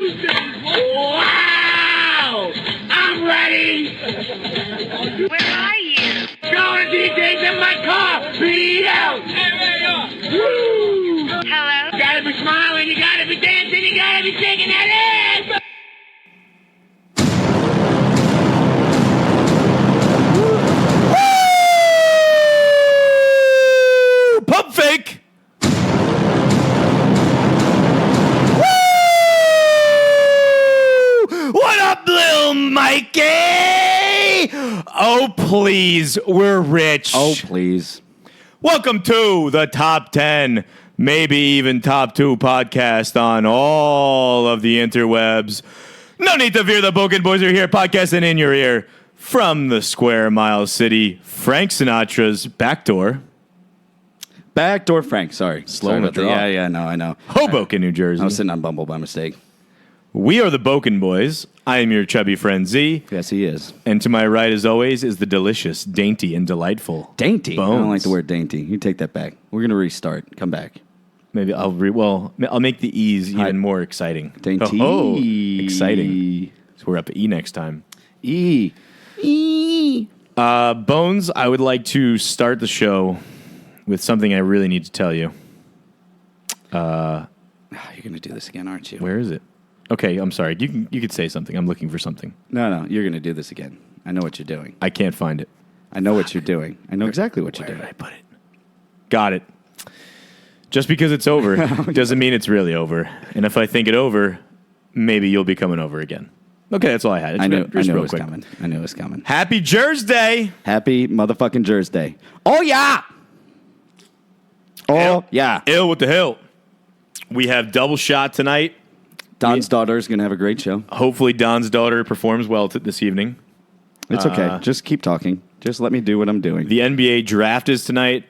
Wow! I'm ready! Where are you? Going these days in my car! Beat out! Woo! Hello? You gotta be smiling, you gotta be dancing, you gotta be shaking that ass! Pump fake! What up, Lil Mikey? Oh, please, we're rich. Oh, please. Welcome to the top 10, maybe even top 2 podcast on all of the interwebs. No need to fear, the Hoboken boys are here, podcasting in your ear from the Square Mile City, Frank Sinatra's backdoor. Backdoor Frank, sorry. Slow in the draw. Yeah, no, I know. Hoboken, New Jersey. I was sitting on Bumble by mistake. We are the Hoboken boys. I am your chubby friend Z. Yes, he is. And to my right, as always, is the delicious, dainty, and delightful Dainty? Bones. I don't like the word dainty. You take that back. We're going to restart. Come back. Maybe I'll make the E's even more exciting. Dainty. Oh, exciting. So we're up E next time. E. Bones, I would like to start the show with something I really need to tell you. You're going to do this again, aren't you? Where is it? Okay, I'm sorry. You could say something. I'm looking for something. No, you're going to do this again. I know what you're doing. I can't find it. I know what you're doing. I know exactly what you're doing. Where did I put it? Got it. Just because it's over doesn't mean it's really over. And if I think it over, maybe you'll be coming over again. Okay, that's all I had. I knew Just it real was quick. coming. I knew it was coming. Happy Jersey! Happy motherfucking Jersey. Oh, yeah! Oh, yeah. Ill with the hill. We have double shot tonight. Don's daughter is going to have a great show. Hopefully Don's daughter performs well this evening. It's okay. Just keep talking. Just let me do what I'm doing. The NBA draft is tonight.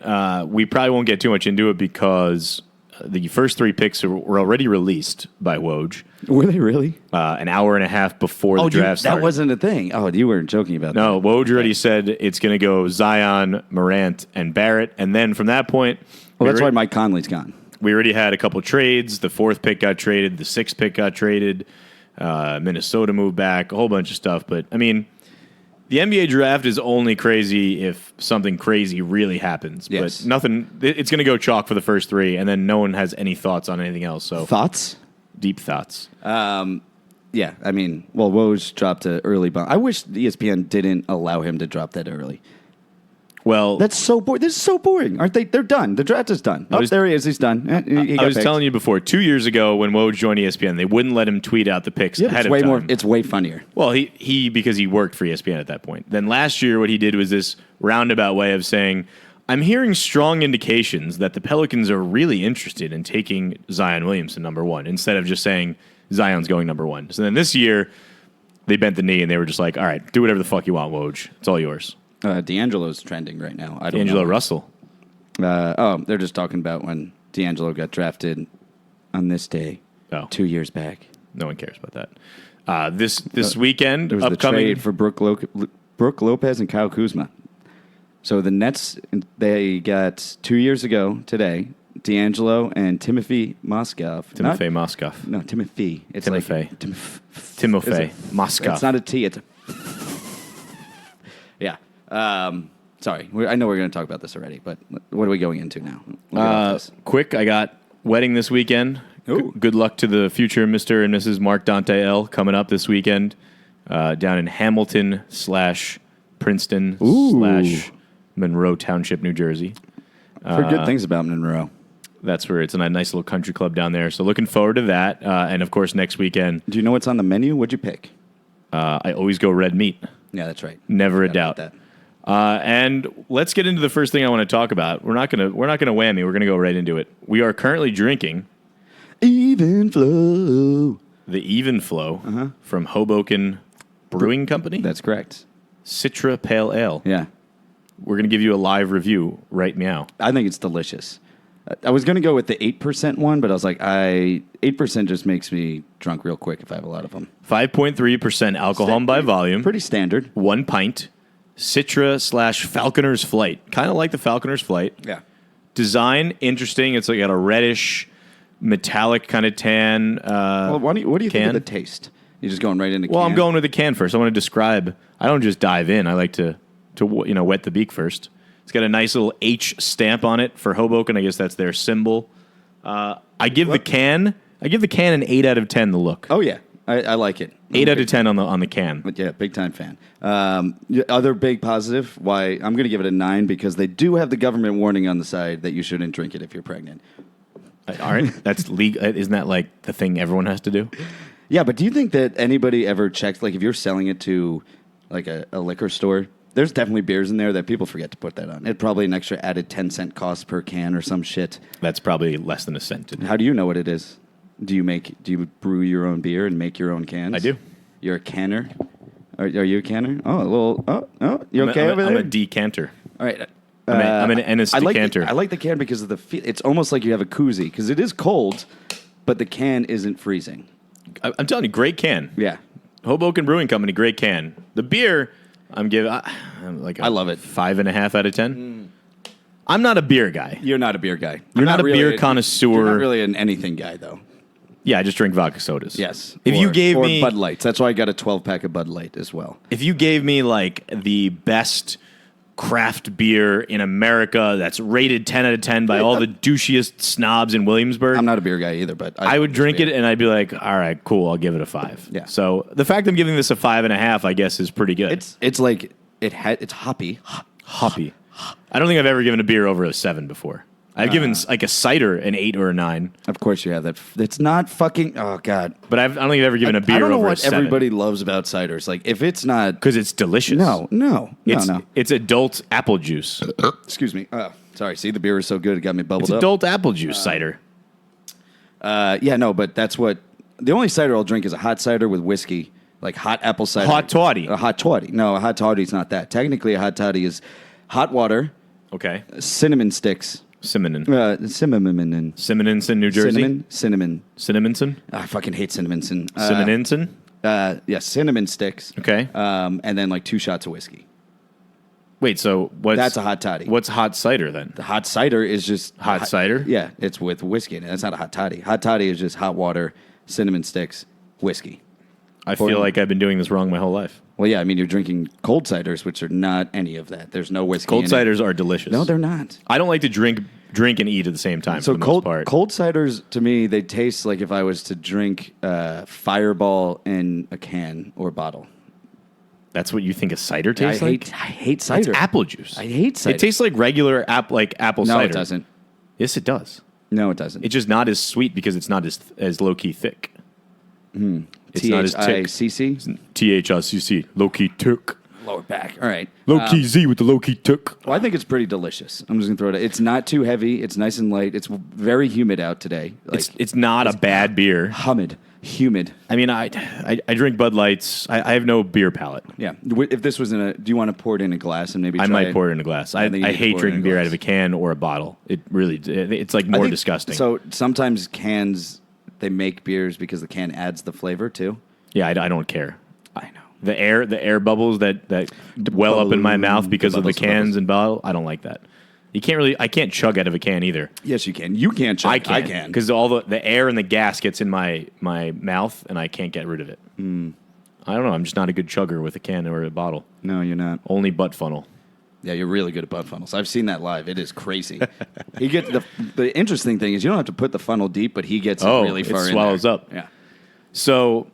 We probably won't get too much into it because the first 3 picks were already released by Woj. Were they really? An hour and a half before the draft started. That wasn't a thing. Oh, you weren't joking about No, that. Woj already said it's going to go Zion, Morant, and Barrett. And then from that point... Well, that's why Mike Conley's gone. We already had a couple trades. The 4th pick got traded. The 6th pick got traded. Minnesota moved back. A whole bunch of stuff. But, I mean, the NBA draft is only crazy if something crazy really happens. Yes. But nothing. It's going to go chalk for the first 3, and then no one has any thoughts on anything else. So Thoughts? Deep thoughts. Yeah, I mean, well, Woj dropped an early bomb. I wish ESPN didn't allow him to drop that early. Well, That's so boring. This is so boring. Aren't they? They're done. The draft is done. There he is. He's done. I was telling you before, 2 years ago when Woj joined ESPN, they wouldn't let him tweet out the picks ahead of time. It's way funnier. Well, he because he worked for ESPN at that point. Then last year, what he did was this roundabout way of saying, I'm hearing strong indications that the Pelicans are really interested in taking Zion Williamson number 1, instead of just saying Zion's going number 1. So then this year, they bent the knee and they were just like, all right, do whatever the fuck you want, Woj. It's all yours. D'Angelo's trending right now. I don't D'Angelo know. Russell. They're just talking about when D'Angelo got drafted on this day 2 years back. No one cares about that. This weekend, There was upcoming the trade for Brooke Lopez and Kyle Kuzma. So the Nets, they got 2 years ago today, D'Angelo and Timothy Moskov. Timofey Moskov. No, Timothy. It's Timofey. like Timofey Moskov. It's not a T. It's a. Yeah. Sorry. I know we're going to talk about this already, but what are we going into now? Quick, I got wedding this weekend. Good luck to the future Mr. and Mrs. Mark Dante L. coming up this weekend down in Hamilton / Princeton / Monroe Township, New Jersey. Heard good things about Monroe. That's where it's a nice little country club down there. So looking forward to that. And, of course, next weekend. Do you know what's on the menu? What'd you pick? I always go red meat. Yeah, that's right. Never a doubt. And let's get into the first thing I want to talk about. We're not gonna whammy. We're gonna go right into it. We are currently drinking Even Flow. The Even Flow from Hoboken Brewing Company. That's correct. Citra Pale Ale. Yeah. We're gonna give you a live review right now. I think it's delicious. I was going to go with the 8% one, but I was like, 8% just makes me drunk real quick if I have a lot of them. 5.3% alcohol by volume. Pretty standard. 1 pint. Citra / Falconer's Flight. Kind of like the Falconer's Flight. Yeah. Design, interesting. It's like got a reddish metallic kind of tan. Well, what do you think can. of the taste? You're just going right into Well, can? I'm going with the can first. I want to describe. I don't just dive in. I like to wet the beak first. It's got a nice little H stamp on it for Hoboken. I guess that's their symbol. I give the can an 8 out of 10. The look. Oh yeah, I like it. 8 out of 10 on the can. But yeah, big time fan. Other big positive. Why I'm going to give it a 9 because they do have the government warning on the side that you shouldn't drink it if you're pregnant. All right, that's legal. Isn't that like the thing everyone has to do? Yeah, but do you think that anybody ever checks, like if you're selling it to like a liquor store, there's definitely beers in there that people forget to put that on. It's probably an extra added 10-cent cost per can or some shit. That's probably less than a cent. How do you know what it is? Do you brew your own beer and make your own cans? I do. You're a canner? Are you a canner? You okay over there? I'm a decanter. All right. I'm an Ennis decanter. I like the can because of the feel. It's almost like you have a koozie because it is cold, but the can isn't freezing. I'm telling you, great can. Yeah. Hoboken Brewing Company, great can. The beer, I'm giving I love it. 5.5 out of 10. I'm not a beer guy. You're not a beer guy. You're not a beer connoisseur. You're not really an anything guy, though. Yeah, I just drink vodka sodas. Yes. If you gave me Bud Lights, that's why I got a 12-pack of Bud Light as well. If you gave me like the best craft beer in America that's rated 10 out of 10 by all the douchiest snobs in Williamsburg, I'm not a beer guy either, but I would drink it and I'd be like, all right, cool, I'll give it a 5. Yeah. So the fact I'm giving this a 5.5, I guess, is pretty good. It's like it's hoppy. Hoppy. I don't think I've ever given a beer over a 7 before. I've given like a cider an 8 or a 9. Of course you have that. It's not fucking. Oh god. But I don't think I've ever given a beer I don't know over a what 7. everybody loves about ciders. Like if it's not Because it's delicious. No. It's adult apple juice. Excuse me. Sorry. See, the beer is so good it got me bubbled It's up. adult apple juice cider. Yeah, no, but that's what the only cider I'll drink is a hot cider with whiskey, like hot apple cider. Hot toddy. A hot toddy. No, a hot toddy's not that. Technically, a hot toddy is hot water, Okay. cinnamon sticks, Cinnamon. cinnamon, New Jersey. cinnamon. Cinnamonson. I fucking hate cinnamonson. Cinnamonson. Yeah, cinnamon sticks. Okay. And then like 2 shots of whiskey. Wait, so That's a hot toddy. What's hot cider then? The hot cider is just Hot cider? Yeah, it's with whiskey in it. That's not a hot toddy. Hot toddy is just hot water, cinnamon sticks, whiskey. I feel like I've been doing this wrong my whole life. Well, yeah, I mean, you're drinking cold ciders, which are not any of that. There's no whiskey Cold in ciders are delicious. No, they're not. I don't like to drink and eat at the same time So for the most part. cold ciders, to me, they taste like if I was to drink Fireball in a can or bottle. That's what you think a cider tastes like? I hate cider. It's apple juice. I hate cider. It tastes like regular apple No, cider. it doesn't. Yes, it does. No, it doesn't. It's just not as sweet because it's not as low-key thick. It's not as thick. T-I-C-C? THICC. Low-key thick. Lower back. All right. Low-key Z with the low-key thick. Well, I think it's pretty delicious. I'm just going to throw it out. It's not too heavy. It's nice and light. It's very humid out today. Like, It's not a bad beer. humid. I mean, I drink Bud Lights. I have no beer palate. Yeah. If this was do you want to pour it in a glass and maybe I try might it? pour it in a glass. I think you need to hate pour it in drinking a beer out glass. of a can or a bottle. It's like I more think- disgusting. So sometimes cans, they make beers because the can adds the flavor too. Yeah, I don't care. I know. The air bubbles that well up in my mouth because of the bubbles. cans and bottle. I don't like that. I can't chug out of a can either. Yes, you can. You can't chug. I can because all the air and the gas gets in my mouth and I can't get rid of it. I don't know. I'm just not a good chugger with a can or a bottle. No, you're not. Only butt funnel. Yeah, you're really good at butt funnels. I've seen that live. It is crazy. He gets the interesting thing is you don't have to put the funnel deep, but he gets it really far in. It swallows there. up. Yeah. So,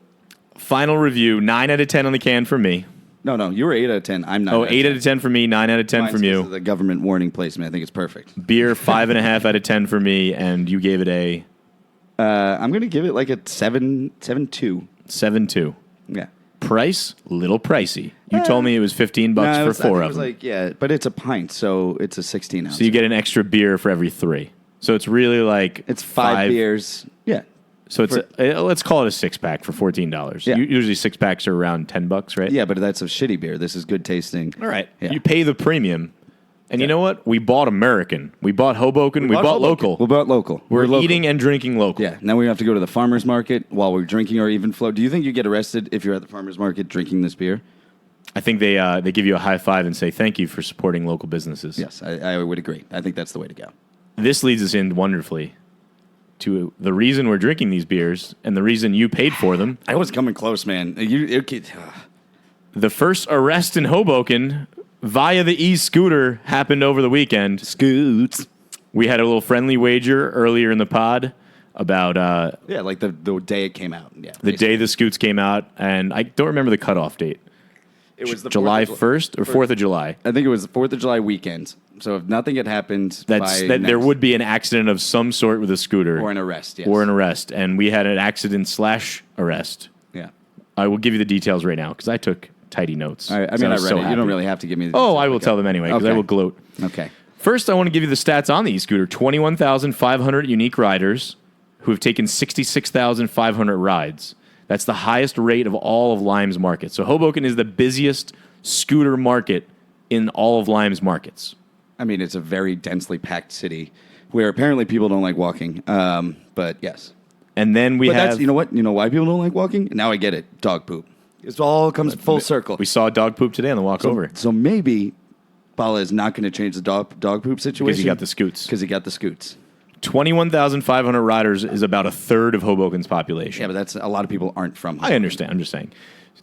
final review: 9 out of 10 on the can for me. No, you were 8 out of 10. I'm 9. Oh, 8 out of 10 for me, 9 out of 10 Mine's from because you. of the government warning placement. I think it's perfect. Beer 5.5 out of 10 for me, and you gave it a I'm going to give it like a 7.2. 7.2. Yeah. Price, little pricey. You told me it was $15 for 4 of them. Like, yeah, but it's a pint, so it's a 16 ounce. So you get an extra beer for every 3. So it's really like it's 5 beers. Yeah. So it's let's call it a 6-pack for $14. Yeah. Usually 6-packs are around $10, right? Yeah, but that's a shitty beer. This is good tasting. All right. Yeah. You pay the premium. And you know what? We bought American. We bought Hoboken. We bought local. We bought local. We're local. eating and drinking local. Yeah. Now we have to go to the farmer's market while we're drinking our even flow. Do you think you get arrested if you're at the farmer's market drinking this beer? I think they give you a high five and say thank you for supporting local businesses. Yes, I would agree. I think that's the way to go. This leads us in wonderfully to the reason we're drinking these beers and the reason you paid for them. I was coming close, man. The first arrest in Hoboken via the e-scooter happened over the weekend. Scoots. We had a little friendly wager earlier in the pod about like the day it came out. Yeah, the day the scoots came out, and I don't remember the cutoff date. It was the July 1st or 4th of July. I think it was the 4th of July weekend. So if nothing had happened, There would be an accident of some sort with a scooter. Or an arrest, yes. Or an arrest. And we had an accident/arrest. Yeah. I will give you the details right now because I took tidy notes. I read it. You don't really have to give me the details. Oh, I will tell them anyway because I will gloat. Okay. First, I want to give you the stats on the e-scooter. 21,500 unique riders who have taken 66,500 rides. That's the highest rate of all of Lime's markets. So Hoboken is the busiest scooter market in all of Lime's markets. I mean, it's a very densely packed city where apparently people don't like walking. But yes. And then we have... You know what? You know why people don't like walking? Now I get it. Dog poop. It all comes full circle. We saw dog poop today on the walk over. So maybe Bala is not going to change the dog poop situation. Because he got the scoots. 21,500 riders is about a third of Hoboken's population. Yeah, but that's a lot of people aren't from Hoboken. I understand. I'm just saying.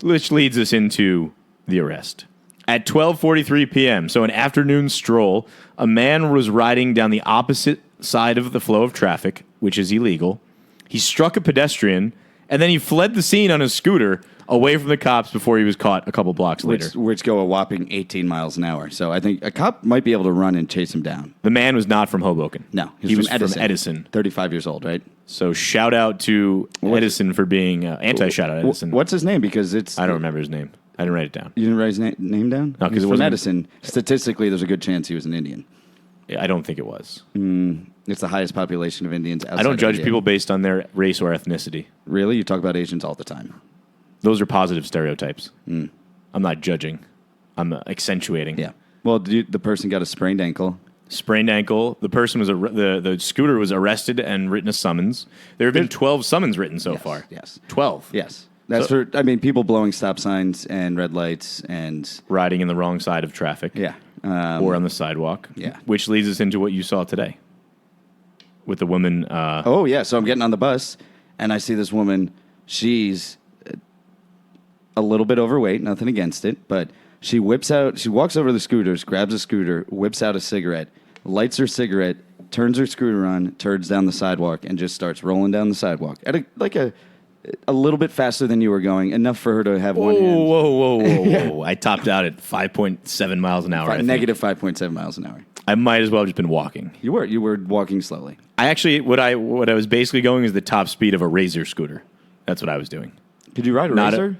Which leads us into the arrest. At 12:43 p.m., so an afternoon stroll, a man was riding down the opposite side of the flow of traffic, which is illegal. He struck a pedestrian, and then he fled the scene on his scooter away from the cops before he was caught a couple blocks later. Which go a whopping 18 miles an hour. So I think a cop might be able to run and chase him down. The man was not from Hoboken. No, he was from from Edison. 35 years old, right? So shout out to Edison for being anti-shout out Edison. What's his name? Because I don't remember his name. I didn't write it down. You didn't write his name down? No, because it from wasn't Edison. Statistically, there's a good chance he was an Indian. I don't think it was. It's the highest population of Indians outside I don't judge India. people based on their race or ethnicity. Really? You talk about Asians all the time. Those are positive stereotypes. I'm not judging. I'm accentuating. Yeah. Well, the person got a sprained ankle. Sprained ankle. The person was the scooter was arrested and written a summons. There have been 12 summons written so far. Yes. 12. Yes. That's for people blowing stop signs and red lights and riding in the wrong side of traffic. Yeah. Or on the sidewalk. Yeah. Which leads us into what you saw today with the woman. So I'm getting on the bus and I see this woman. She's a little bit overweight, nothing against it, but she walks over to the scooters, grabs a scooter, whips out a cigarette, lights her cigarette, turns her scooter on, turns down the sidewalk, and just starts rolling down the sidewalk at a little bit faster than you were going, enough for her to have one hand. Whoa. I topped out at 5.7 miles an hour. Negative 5.7 miles an hour. I might as well have just been walking. You were walking slowly. I actually, what I was basically going is the top speed of a Razor scooter. That's what I was doing. Did you ride a Razor?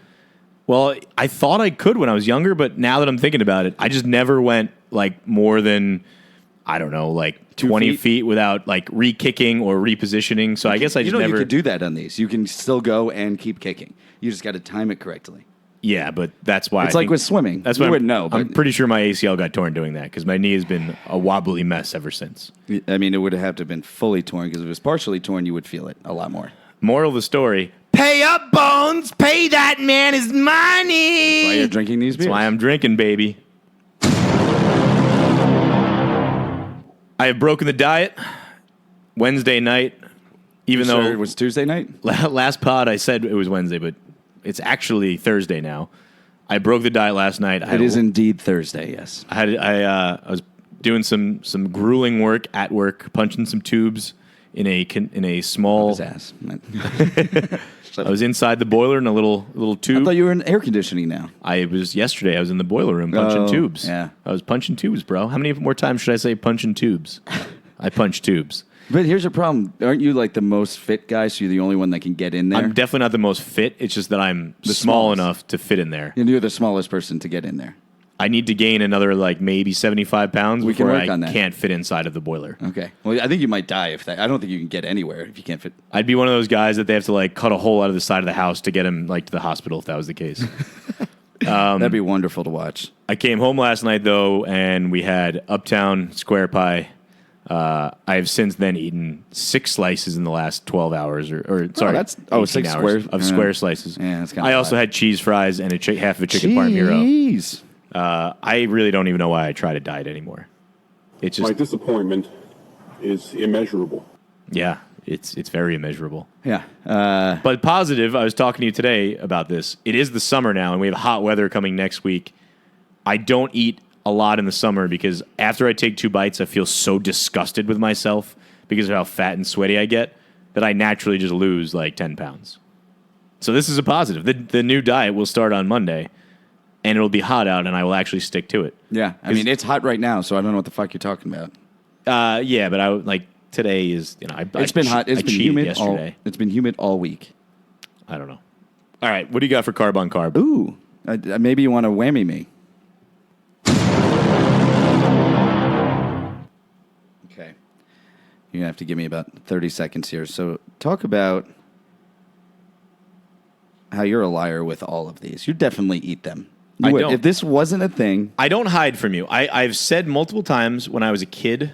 Well, I thought I could when I was younger, but now that I'm thinking about it, I just never went more than, I don't know, 20 feet without re-kicking or repositioning. So I guess I just never... You could do that on these. You can still go and keep kicking. You just got to time it correctly. Yeah, but that's why it's with swimming. That's why you wouldn't know. I'm pretty sure my ACL got torn doing that because my knee has been a wobbly mess ever since. I mean, it would have to have been fully torn because if it was partially torn, you would feel it a lot more. Moral of the story... Pay up, Bones. Pay that man his money. That's why you're drinking these beers. That's why I'm drinking, baby. I have broken the diet Wednesday night, even though it was Tuesday night. Last pod I said it was Wednesday, but it's actually Thursday now. I broke the diet last night. It is indeed Thursday. Yes. I was doing some grueling work at work, punching some tubes in a small. His ass. I was inside the boiler in a little tube. I thought you were in air conditioning now. Yesterday. I was in the boiler room punching tubes. Yeah. I was punching tubes, bro. How many more times should I say punching tubes? I punch tubes. But here's a problem. Aren't you the most fit guy, so you're the only one that can get in there? I'm definitely not the most fit. It's just that I'm small enough to fit in there. And you're the smallest person to get in there. I need to gain another maybe 75 pounds we before can work on that. Can't fit inside of the boiler. Okay. Well, I think you might die if that. I don't think you can get anywhere if you can't fit. I'd be one of those guys that they have to cut a hole out of the side of the house to get him to the hospital if that was the case. That'd be wonderful to watch. I came home last night though, and we had Uptown Square Pie. I have since then eaten 6 slices in the last 12 hours, or 6 hours square of square slices. Yeah, that's kind of. I also had cheese fries and half of a chicken parm Cheese. I really don't even know why I try to diet anymore. It's just my disappointment is immeasurable. Yeah, It's very immeasurable. Yeah. But positive, I was talking to you today about this. It is the summer now, and we have hot weather coming next week. I don't eat a lot in the summer because after I take 2 bites, I feel so disgusted with myself because of how fat and sweaty I get that I naturally just lose like 10 pounds. So this is a positive. The new diet will start on Monday, and it'll be hot out, and I will actually stick to it. Yeah. I mean, it's hot right now, so I don't know what the fuck you're talking about. Yeah, but today is, It's been hot. It's I been cheated humid yesterday. It's been humid all week. I don't know. All right, what do you got for carb on carb? Ooh. Maybe you want to whammy me. Okay. You're going to have to give me about 30 seconds here. So talk about how you're a liar with all of these. You definitely eat them. You I would. don't. If this wasn't a thing. I don't hide from you. I've said multiple times when I was a kid,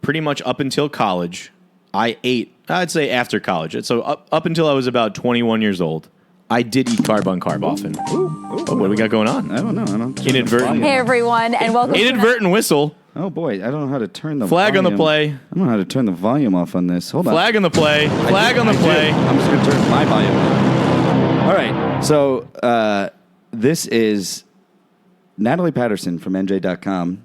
pretty much up until college, I ate, I'd say after college. So up until I was about 21 years old, I did eat carb on carb often. What do we got going on? I don't know. I don't Inadvertent. Hey everyone, and welcome. Inadvertent whistle. Oh boy, I don't know how to turn the Flag on the play. I don't know how to turn the volume off on this. Hold on. Flag on the play. Flag on the play. I'm just going to turn my volume off. All right. So this is Natalie Patterson from NJ.com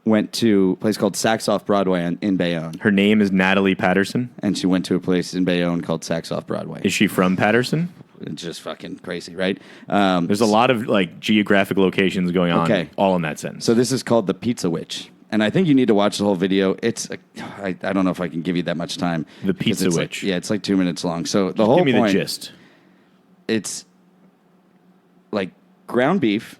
went to a place called Saks Off Broadway in Bayonne. Her name is Natalie Patterson. And she went to a place in Bayonne called Saks Off Broadway. Is she from Patterson? It's just fucking crazy, right? There's a lot of like geographic locations going on, all in that sentence. So this is called the Pizza Witch. And I think you need to watch the whole video. I don't know if I can give you that much time. The Pizza Witch. It's like 2 minutes long. So the whole Give me point, the gist. It's like ground beef.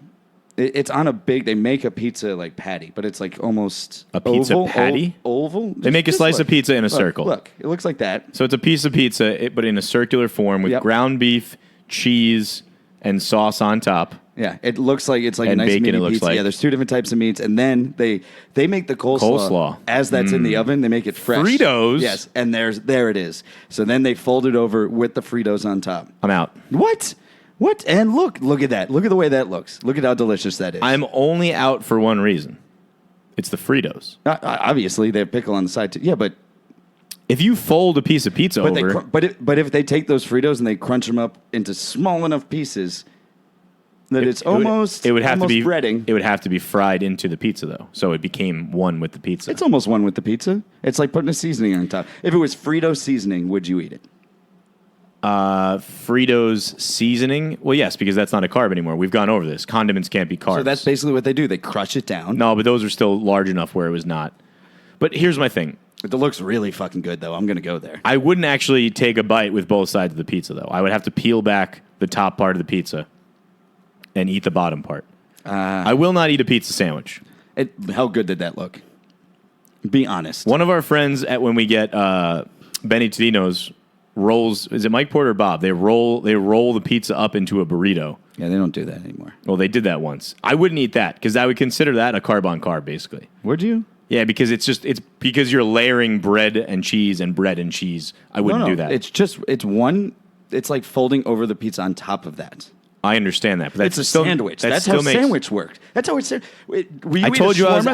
It's on a big. They make a pizza like patty, but it's like almost a pizza oval, patty. Oval. They make a slice of pizza in a circle. Look, it looks like that. So it's a piece of pizza, but in a circular form with ground beef, cheese, and sauce on top. Yeah, it looks like it's like and a nice bacon, mini it looks pizza. like. Yeah, there's 2 different types of meats, and then they make the coleslaw as that's in the oven. They make it fresh. Fritos. Yes, and there it is. So then they fold it over with the Fritos on top. I'm out. What? And look at that. Look at the way that looks. Look at how delicious that is. I'm only out for one reason. It's the Fritos. Obviously, they have pickle on the side too. Yeah, but if you fold a piece of pizza over, but if they take those Fritos and they crunch them up into small enough pieces that it would have to be breading. It would have to be fried into the pizza though, so it became one with the pizza. It's almost one with the pizza. It's like putting a seasoning on top. If it was Frito seasoning, would you eat it? Fritos seasoning? Well, yes, because that's not a carb anymore. We've gone over this. Condiments can't be carbs. So that's basically what they do. They crush it down. No, but those are still large enough where it was not. But here's my thing. It looks really fucking good, though. I'm going to go there. I wouldn't actually take a bite with both sides of the pizza, though. I would have to peel back the top part of the pizza and eat the bottom part. I will not eat a pizza sandwich. How good did that look? Be honest. One of our friends, when we get Benny Todino's, rolls, is it Mike Porter or Bob? They roll the pizza up into a burrito. Yeah, they don't do that anymore. Well, they did that once. I wouldn't eat that because I would consider that a carb on carb, basically. Would you? Yeah, because it's because you're layering bread and cheese and bread and cheese. I wouldn't do that. It's like folding over the pizza on top of that. I understand that, but it's a sandwich. That's how sandwich worked. That's how it's. I told you I was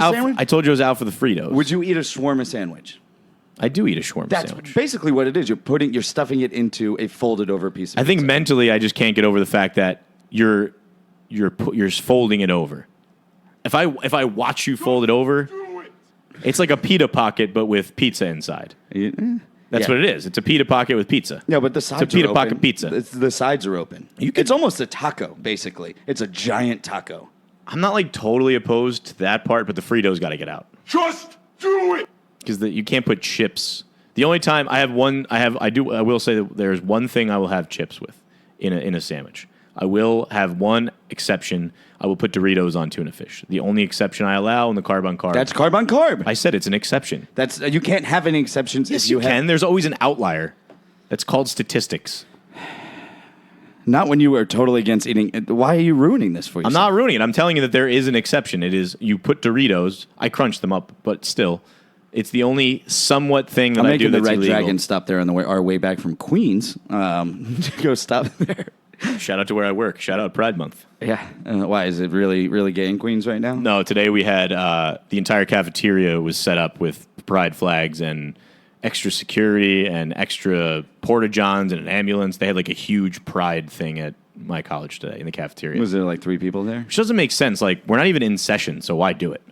out for the Fritos. Would you eat a shawarma sandwich? I do eat a shawarma sandwich. That's basically what it is. You're stuffing it into a folded over piece of pizza. I think mentally, I just can't get over the fact that you're folding it over. If I watch you fold it over, it's like a pita pocket but with pizza inside. That's what it is. It's a pita pocket with pizza. Yeah, but the sides are open. It's a pita pocket pizza. The sides are open. It's almost a taco, basically. It's a giant taco. I'm not like totally opposed to that part, but the Fritos got to get out. Just do it. Because you can't put chips. The only time I will say that there's one thing I will have chips with in a sandwich. I will have one exception. I will put Doritos on tuna fish. The only exception I allow in the carb on carb. That's carb on carb. I said it's an exception. You can't have any exceptions. Yes, you can. There's always an outlier. That's called statistics. Not when you are totally against eating. Why are you ruining this for yourself? I'm not ruining it. I'm telling you that there is an exception. It is you put Doritos. I crunch them up, but still. It's the only somewhat thing that I do that's illegal. I'm making the Red Dragon stop there on our way back from Queens. Go stop there. Shout out to where I work. Shout out Pride Month. Yeah. Why? Is it really, really gay in Queens right now? No, today we had the entire cafeteria was set up with pride flags and extra security and extra porta-johns and an ambulance. They had like a huge pride thing at my college today in the cafeteria. Was there like 3 people there? Which doesn't make sense. Like, we're not even in session, so why do it?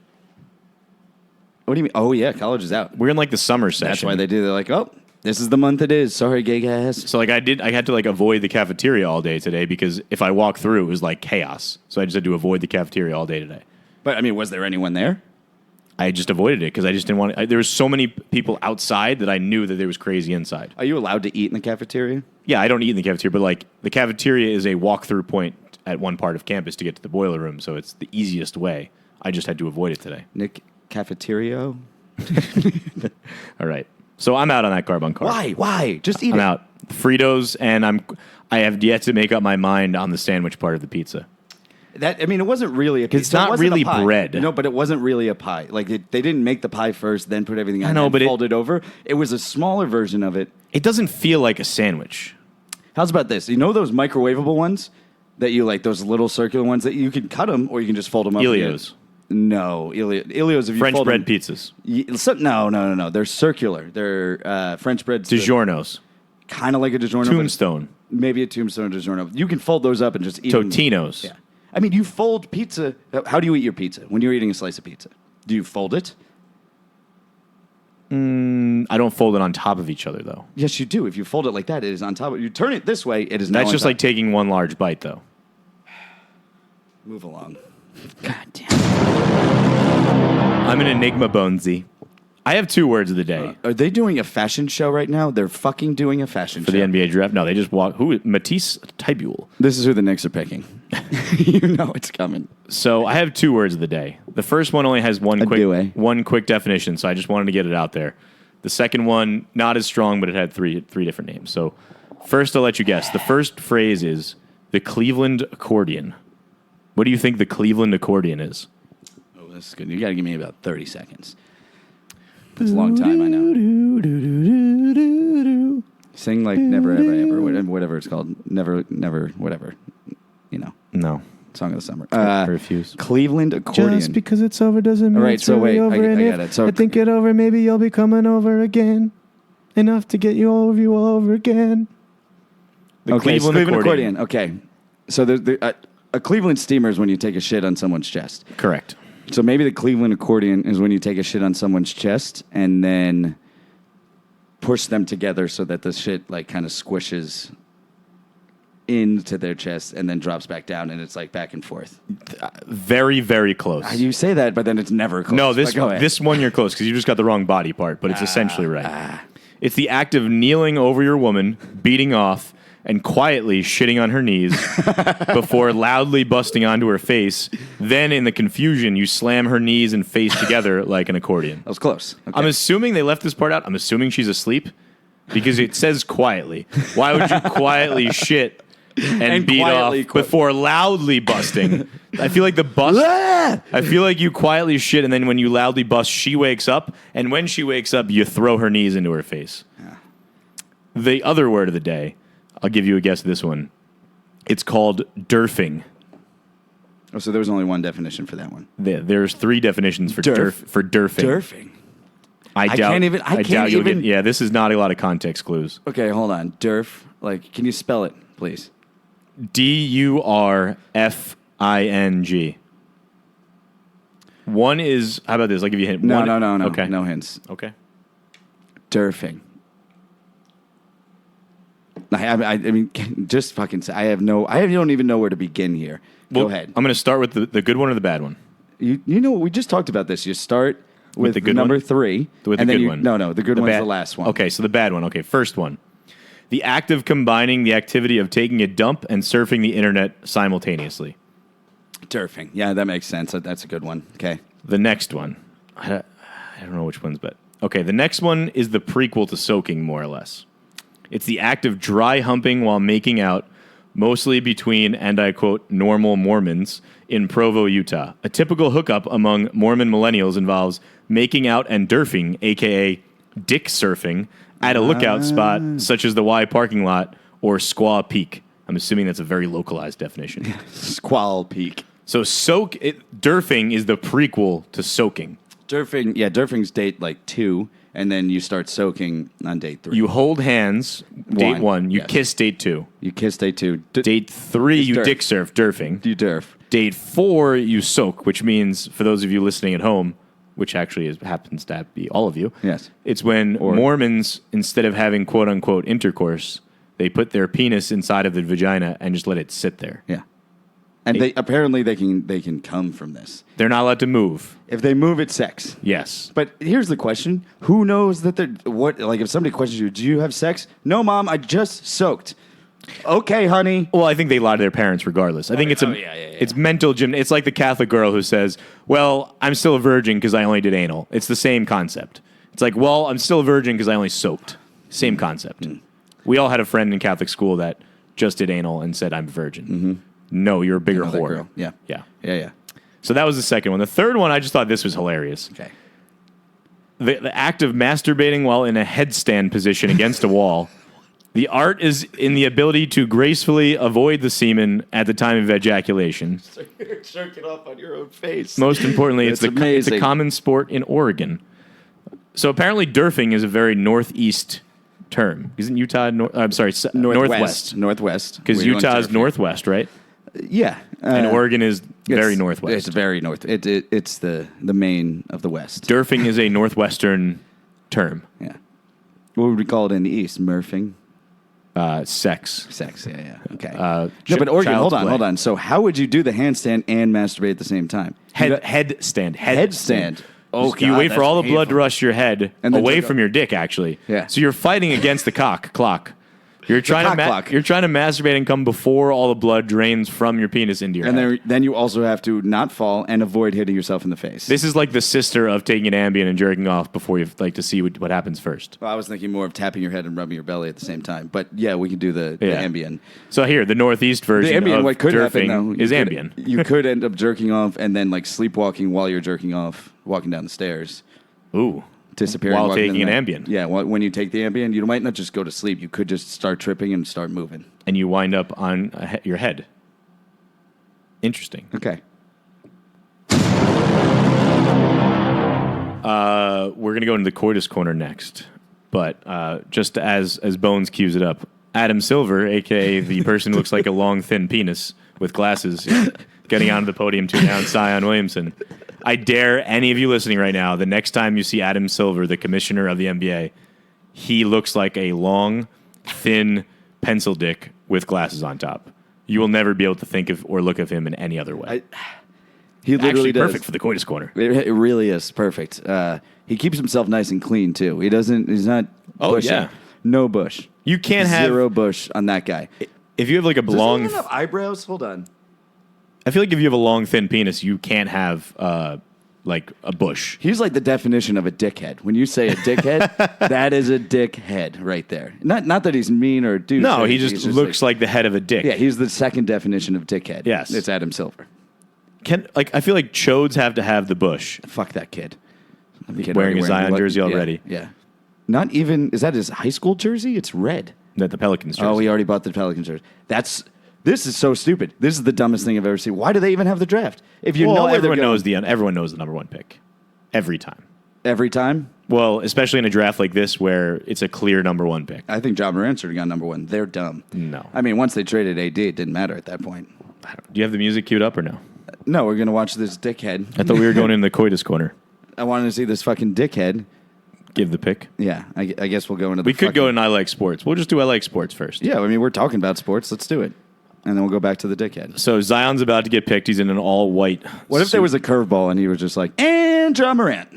What do you mean? Oh, yeah, college is out. We're in like the summer session. That's why they do. They're like, oh, this is the month it is. Sorry, gay guys. So like I had to like avoid the cafeteria all day today because if I walked through, it was like chaos. So I just had to avoid the cafeteria all day today. But, I mean, was there anyone there? I just avoided it because I just didn't want to. There was so many people outside that I knew that there was crazy inside. Are you allowed to eat in the cafeteria? Yeah, I don't eat in the cafeteria, but like the cafeteria is a walk-through point at one part of campus to get to the boiler room, so it's the easiest way. I just had to avoid it today. Nick Cafeterio? All right. So I'm out on that carb on carb. Why? Just eat I'm it. out. Fritos, and I have yet to make up my mind on the sandwich part of the pizza. It wasn't really a pizza. It's not really bread. No, but it wasn't really a pie. Like, they didn't make the pie first, then put everything on, I know, and but fold it over. It was a smaller version of it. It doesn't feel like a sandwich. How's about this? You know those microwavable ones that you like, those little circular ones that you can cut them or you can just fold them up? Ilios. No, Ilios. If you French fold bread them, pizzas. No. They're circular. They're French bread. DiGiorno's. Kind of like a DiGiorno. Tombstone. Maybe a Tombstone DiGiorno. You can fold those up and just eat them. Totino's. Yeah. I mean, you fold pizza. How do you eat your pizza when you're eating a slice of pizza? Do you fold it? I don't fold it on top of each other, though. Yes, you do. If you fold it like that, it is on top. You turn it this way, it is now That's on just top. like taking one large bite, though. Move along. God damn. I'm an enigma, Bonesy. I have 2 words of the day. Are they doing a fashion show right now? They're fucking doing a fashion For show. the NBA draft? No, they just walk. Matisse Tybule. This is who the Knicks are picking. You know it's coming. So I have 2 words of the day. The first one only has one quick definition, so I just wanted to get it out there. The second one, not as strong, but it had three different names. So first, I'll let you guess. The first phrase is the Cleveland accordion. What do you think the Cleveland accordion is? Oh, this is good. You got to give me about 30 seconds. It's a long time, I know. Sing like Never, Ever, Ever, whatever it's called. Never, whatever. You know. No. Song of the summer. I refuse. Cleveland accordion. Just because it's over doesn't mean All right, it's so really wait, over. I And got if it. So I think it over, maybe you'll be coming over again. Enough to get you all over again. The Cleveland accordion. Okay. So a Cleveland steamer is when you take a shit on someone's chest. Correct. So maybe the Cleveland accordion is when you take a shit on someone's chest and then push them together so that the shit like kind of squishes into their chest and then drops back down and it's like back and forth. Very, very close. You say that, but then it's never close. No, But go ahead. this one you're close because you just got the wrong body part, but it's essentially right. It's the act of kneeling over your woman, beating off, and quietly shitting on her knees before loudly busting onto her face. Then, in the confusion, you slam her knees and face together like an accordion. That was close. Okay. I'm assuming they left this part out. I'm assuming she's asleep because it says quietly. Why would you quietly shit and beat off before loudly busting? I feel like the bust. I feel like you quietly shit, and then when you loudly bust, she wakes up, and when she wakes up, you throw her knees into her face. Yeah. The other word of the day, I'll give you a guess of this one. It's called derfing. Oh, so there was only one definition for that one. There's 3 definitions for derfing. Derfing. I doubt you'll get. Yeah, this is not a lot of context clues. Okay, hold on. Derf. Like, can you spell it, please? Durfing. One is, how about this? I'll give you a hint. No. Okay. No hints. Okay. Derfing. I mean, just fucking say. I don't even know where to begin here. Go ahead. I'm going to start with the good one or the bad one? You know, we just talked about this. You start with the good number one? 3. With and the then good one. No, the good one's the last one. Okay, so the bad one. Okay, first one. The act of combining the activity of taking a dump and surfing the internet simultaneously. Derfing. Yeah, that makes sense. That's a good one. Okay. The next one. I don't know which one's but. Okay, the next one is the prequel to soaking, more or less. It's the act of dry humping while making out, mostly between, and I quote, normal Mormons in Provo, Utah. A typical hookup among Mormon millennials involves making out and derfing, a.k.a. dick surfing, at a lookout spot such as the Y parking lot or Squaw Peak. I'm assuming that's a very localized definition. Squall Peak. So derfing is the prequel to soaking. Derfing's date like 2, and then you start soaking on date 3. You hold hands, date 1. You yes. kiss, date 2. You kiss date 2. Date 3, you Durf. dick surf, durfing. You derf. Date 4, you soak, which means, for those of you listening at home, which actually happens to be all of you, Yes. it's when Mormons, instead of having quote-unquote intercourse, they put their penis inside of the vagina and just let it sit there. Yeah. And they can come from this. They're not allowed to move. If they move, it's sex. Yes. But here's the question: who knows that they're what? Like, if somebody questions you, do you have sex? No, Mom, I just soaked. Okay, honey. Well, I think they lie to their parents regardless. I think it's mental gym. It's like the Catholic girl who says, "Well, I'm still a virgin because I only did anal." It's the same concept. It's like, "Well, I'm still a virgin because I only soaked." Same concept. We all had a friend in Catholic school that just did anal and said, "I'm a virgin." No, you're a bigger Another whore. girl. Yeah. Yeah. So that was the second one. The third one, I just thought this was hilarious. Okay. The act of masturbating while in a headstand position against a wall. The art is in the ability to gracefully avoid the semen at the time of ejaculation. So you're jerking off on your own face. Most importantly, it's amazing. a common sport in Oregon. So apparently, durfing is a very northeast term. Isn't Utah? Northwest. Northwest. Because Utah is northwest, right? Yeah. And Oregon is very northwest. It's very north. It's the main of the West. Durfing is a northwestern term. Yeah. What would we call it in the East? Murphing? Sex. Sex, yeah. Okay. No, but Oregon, child's hold play. on. So how would you do the handstand and masturbate at the same time? Headstand. Headstand. Oh, You God, wait for that's all the blood painful. to rush your head And then away jerk from your dick, actually. Yeah. So you're fighting against the clock. You're trying cock to clock. you're trying to masturbate and come before all the blood drains from your penis into your And head. then you also have to not fall and avoid hitting yourself in the face. This is like the sister of taking an Ambien and jerking off before you like to see what happens first. Well, I was thinking more of tapping your head and rubbing your belly at the same time. But yeah, we can do the Ambien. So here, the northeast The version Ambien, of what could happen, durfing though, is Ambien. You could end up jerking off and then like sleepwalking while you're jerking off, walking down the stairs. Ooh. Disappearing While walking taking down an the- Ambien. Yeah, when you take the Ambien, you might not just go to sleep. You could just start tripping and start moving. And you wind up on your head. Interesting. Okay. We're going to go into the Coitus corner next. But just as Bones cues it up, Adam Silver, a.k.a. the person who looks like a long, thin penis with glasses, getting onto the podium to announce Zion Williamson. I dare any of you listening right now, the next time you see Adam Silver, the commissioner of the NBA, he looks like a long, thin pencil dick with glasses on top. You will never be able to think of or look of him in any other way. He literally Actually, does. perfect for the Coitus corner. It really is perfect. He keeps himself nice and clean too. He's not bushing. yeah. No bush. You can't have Zero bush on that guy. if you have like a Does long. he even have eyebrows? Hold on. I feel like if you have a long, thin penis, you can't have like a bush. He's like the definition of a dickhead. When you say a dickhead, that is a dickhead right there. Not that he's mean or a douche. No, or he anything. just He's looks like the head of a dick. Yeah, he's the second definition of dickhead. Yes. It's Adam Silver. I feel like chodes have to have the bush. Fuck that kid. Wearing a Zion jersey already. Yeah. Not even, is that his high school jersey? It's red. That the Pelicans jersey. Oh, he already bought the Pelicans jersey. This is so stupid. This is the dumbest thing I've ever seen. Why do they even have the draft? If you know where everyone they're going, knows everyone knows the number one pick every time. every time, Well, especially in a draft like this where it's a clear number one pick. I think John Morant should have gone number one. They're dumb. No. I mean, once they traded AD, it didn't matter at that point. Do you have the music queued up or no? No, we're going to watch this dickhead. I thought we were going in the Coitus corner. I wanted to see this fucking dickhead. Give the pick. Yeah, I guess we'll go into the We could fucking- go in I Like Sports. We'll just do I Like Sports first. Yeah, I mean, we're talking about sports. Let's do it. And then we'll go back to the dickhead. So Zion's about to get picked. He's in an all-white What if suit. there was a curveball and he was just like, and John Morant?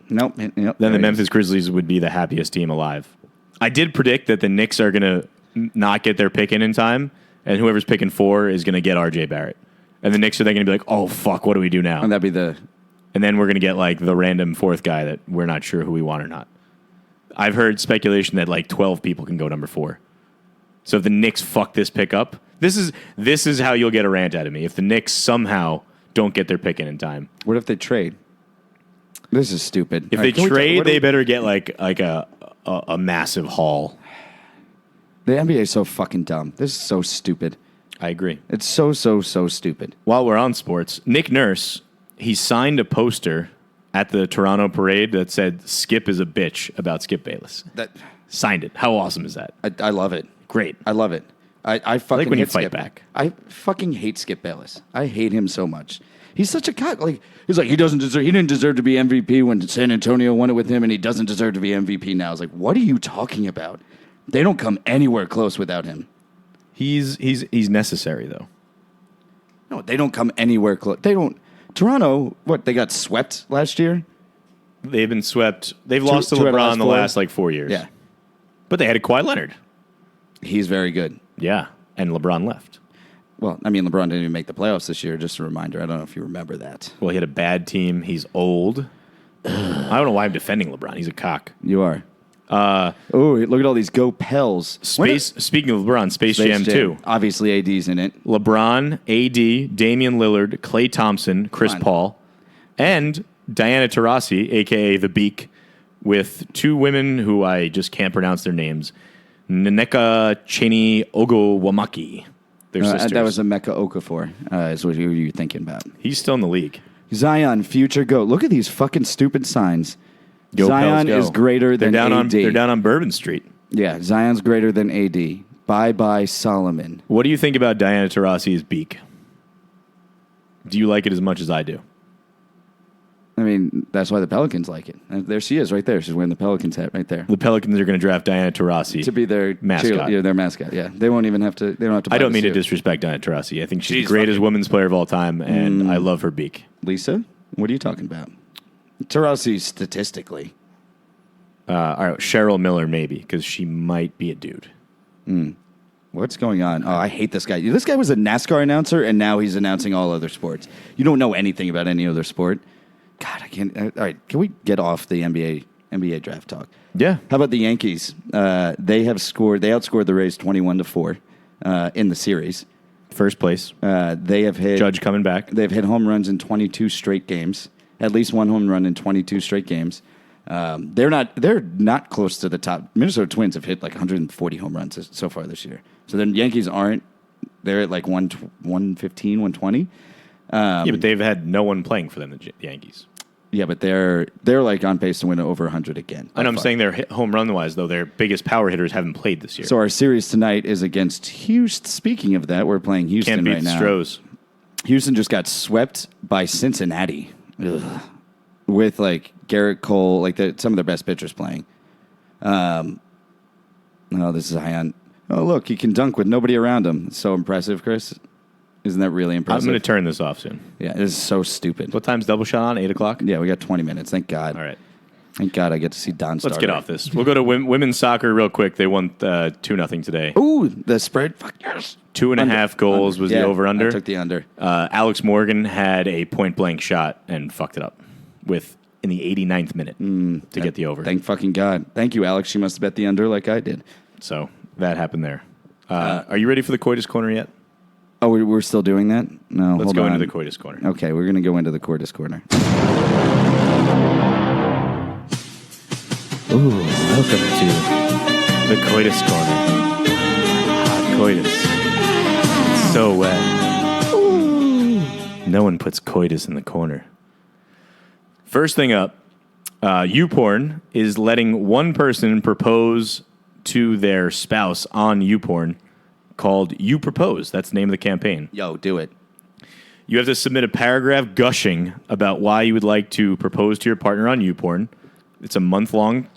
Nope. Then the Memphis Grizzlies would be the happiest team alive. I did predict that the Knicks are going to not get their pick in time, and whoever's picking 4 is going to get R.J. Barrett. And the Knicks are then going to be like, oh, fuck, what do we do now? And that'd be the... And then we're going to get like the random 4th guy that we're not sure who we want or not. I've heard speculation that like 12 people can go number 4. So if the Knicks fuck this pick up, this is how you'll get a rant out of me. If the Knicks somehow don't get their pick in time. What if they trade? This is stupid. If All they right, can we trade, talk- they better get like a massive haul. The NBA is so fucking dumb. This is so stupid. I agree. It's so stupid. While we're on sports, Nick Nurse, he signed a poster at the Toronto parade that said "Skip is a bitch" about Skip Bayless. That Signed it. How awesome is that? I love it. Great. I love it. I fucking like when you hate fight Skip. back. I fucking hate Skip Bayless. I hate him so much. He's such a cock. Like he's like he didn't deserve to be MVP when San Antonio won it with him, and he doesn't deserve to be MVP now. It's like, what are you talking about? They don't come anywhere close without him. He's necessary though. No, they don't come anywhere close. They don't. Toronto, what, they got swept last year? They've been swept. They've lost to two out of LeBron last in the four? last like 4 years. Yeah. But they had a Kawhi Leonard. He's very good. Yeah. And LeBron left. Well, I mean, LeBron didn't even make the playoffs this year, just a reminder. I don't know if you remember that. Well, he had a bad team. He's old. I don't know why I'm defending LeBron. He's a cock. You are. Oh, look at all these Go Pels. Speaking of LeBron, Space Jam 2. Obviously, AD's in it. LeBron, AD, Damian Lillard, Klay Thompson, Chris Paul, and Diana Taurasi, a.k.a. The Beak, with two women who I just can't pronounce their names. Nneka Cheney Ogowamaki. Their sisters. That was a Mecca Okafor, is what you were thinking about. He's still in the league. Zion, future GOAT. Look at these fucking stupid signs. Go Zion Pels, go. is greater than AD. They're down on Bourbon Street. Yeah, Zion's greater than AD. Bye-bye, Solomon. What do you think about Diana Taurasi's beak? Do you like it as much as I do? I mean, that's why the Pelicans like it. And there she is, right there. She's wearing the Pelicans hat right there. The Pelicans are going to draft Diana Taurasi To be their mascot. Their mascot, yeah. They won't even have to, they don't have to buy I don't the mean to suit. disrespect Diana Taurasi. I think she's the greatest women's player of all time, and I love her beak. Lisa, what are you talking about? Taurasi statistically. All right, Cheryl Miller maybe, because she might be a dude. What's going on? Oh, I hate this guy. This guy was a NASCAR announcer, and now he's announcing all other sports. You don't know anything about any other sport. God, I can't. All right, can we get off the NBA draft talk? Yeah. How about the Yankees? They outscored the Rays 21-4 in the series. First place. They have hit Judge coming back. They've hit home runs in 22 straight games. At least one home run in 22 straight games. They're not close to the top. Minnesota Twins have hit like 140 home runs so far this year. So the Yankees aren't. They're at like 115, 120. Yeah, but they've had no one playing for them, the Yankees. Yeah, but they're like on pace to win over 100 again. And I'm saying they're home run wise, though their biggest power hitters haven't played this year. So our series tonight is against Houston. Speaking of that, we're playing Houston Can't beat right now. Stros. Houston just got swept by Cincinnati. Ugh. With like Garrett Cole, like some of their best pitchers playing. Oh, this is Zion. Oh, look, he can dunk with nobody around him. It's so impressive, Chris. Isn't that really impressive? I'm going to turn this off soon. Yeah, this is so stupid. What time's double shot on? 8 o'clock? Yeah, we got 20 minutes. Thank God. All right. Thank God I get to see Don Let's get off this. We'll go to women's soccer real quick. They won 2-0 today. Ooh, the spread. Fuck yes. 2.5 goals was the over-under. I took the under. Alex Morgan had a point-blank shot and fucked it up in the 89th minute to get the over. Thank fucking God. Thank you, Alex. She must have bet the under like I did. So that happened there. Are you ready for the Coitus Corner yet? Oh, we're still doing that? No, Let's hold go on. into the Coitus Corner. Okay, we're going to go into the Coitus Corner. Ooh, welcome to the Coitus Corner. Coitus. It's so wet. Ooh. No one puts coitus in the corner. First thing up, YouPorn is letting one person propose to their spouse on YouPorn called You Propose. That's the name of the campaign. Yo, do it. You have to submit a paragraph gushing about why you would like to propose to your partner on YouPorn. It's a month-long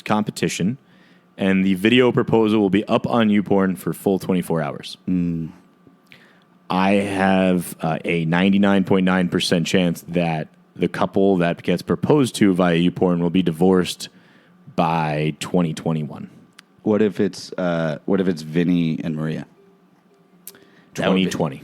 competition, and the video proposal will be up on YouPorn for full 24 hours. I have a 99.9% chance that the couple that gets proposed to via YouPorn will be divorced by 2021. What if it's Vinny and Maria? 2020.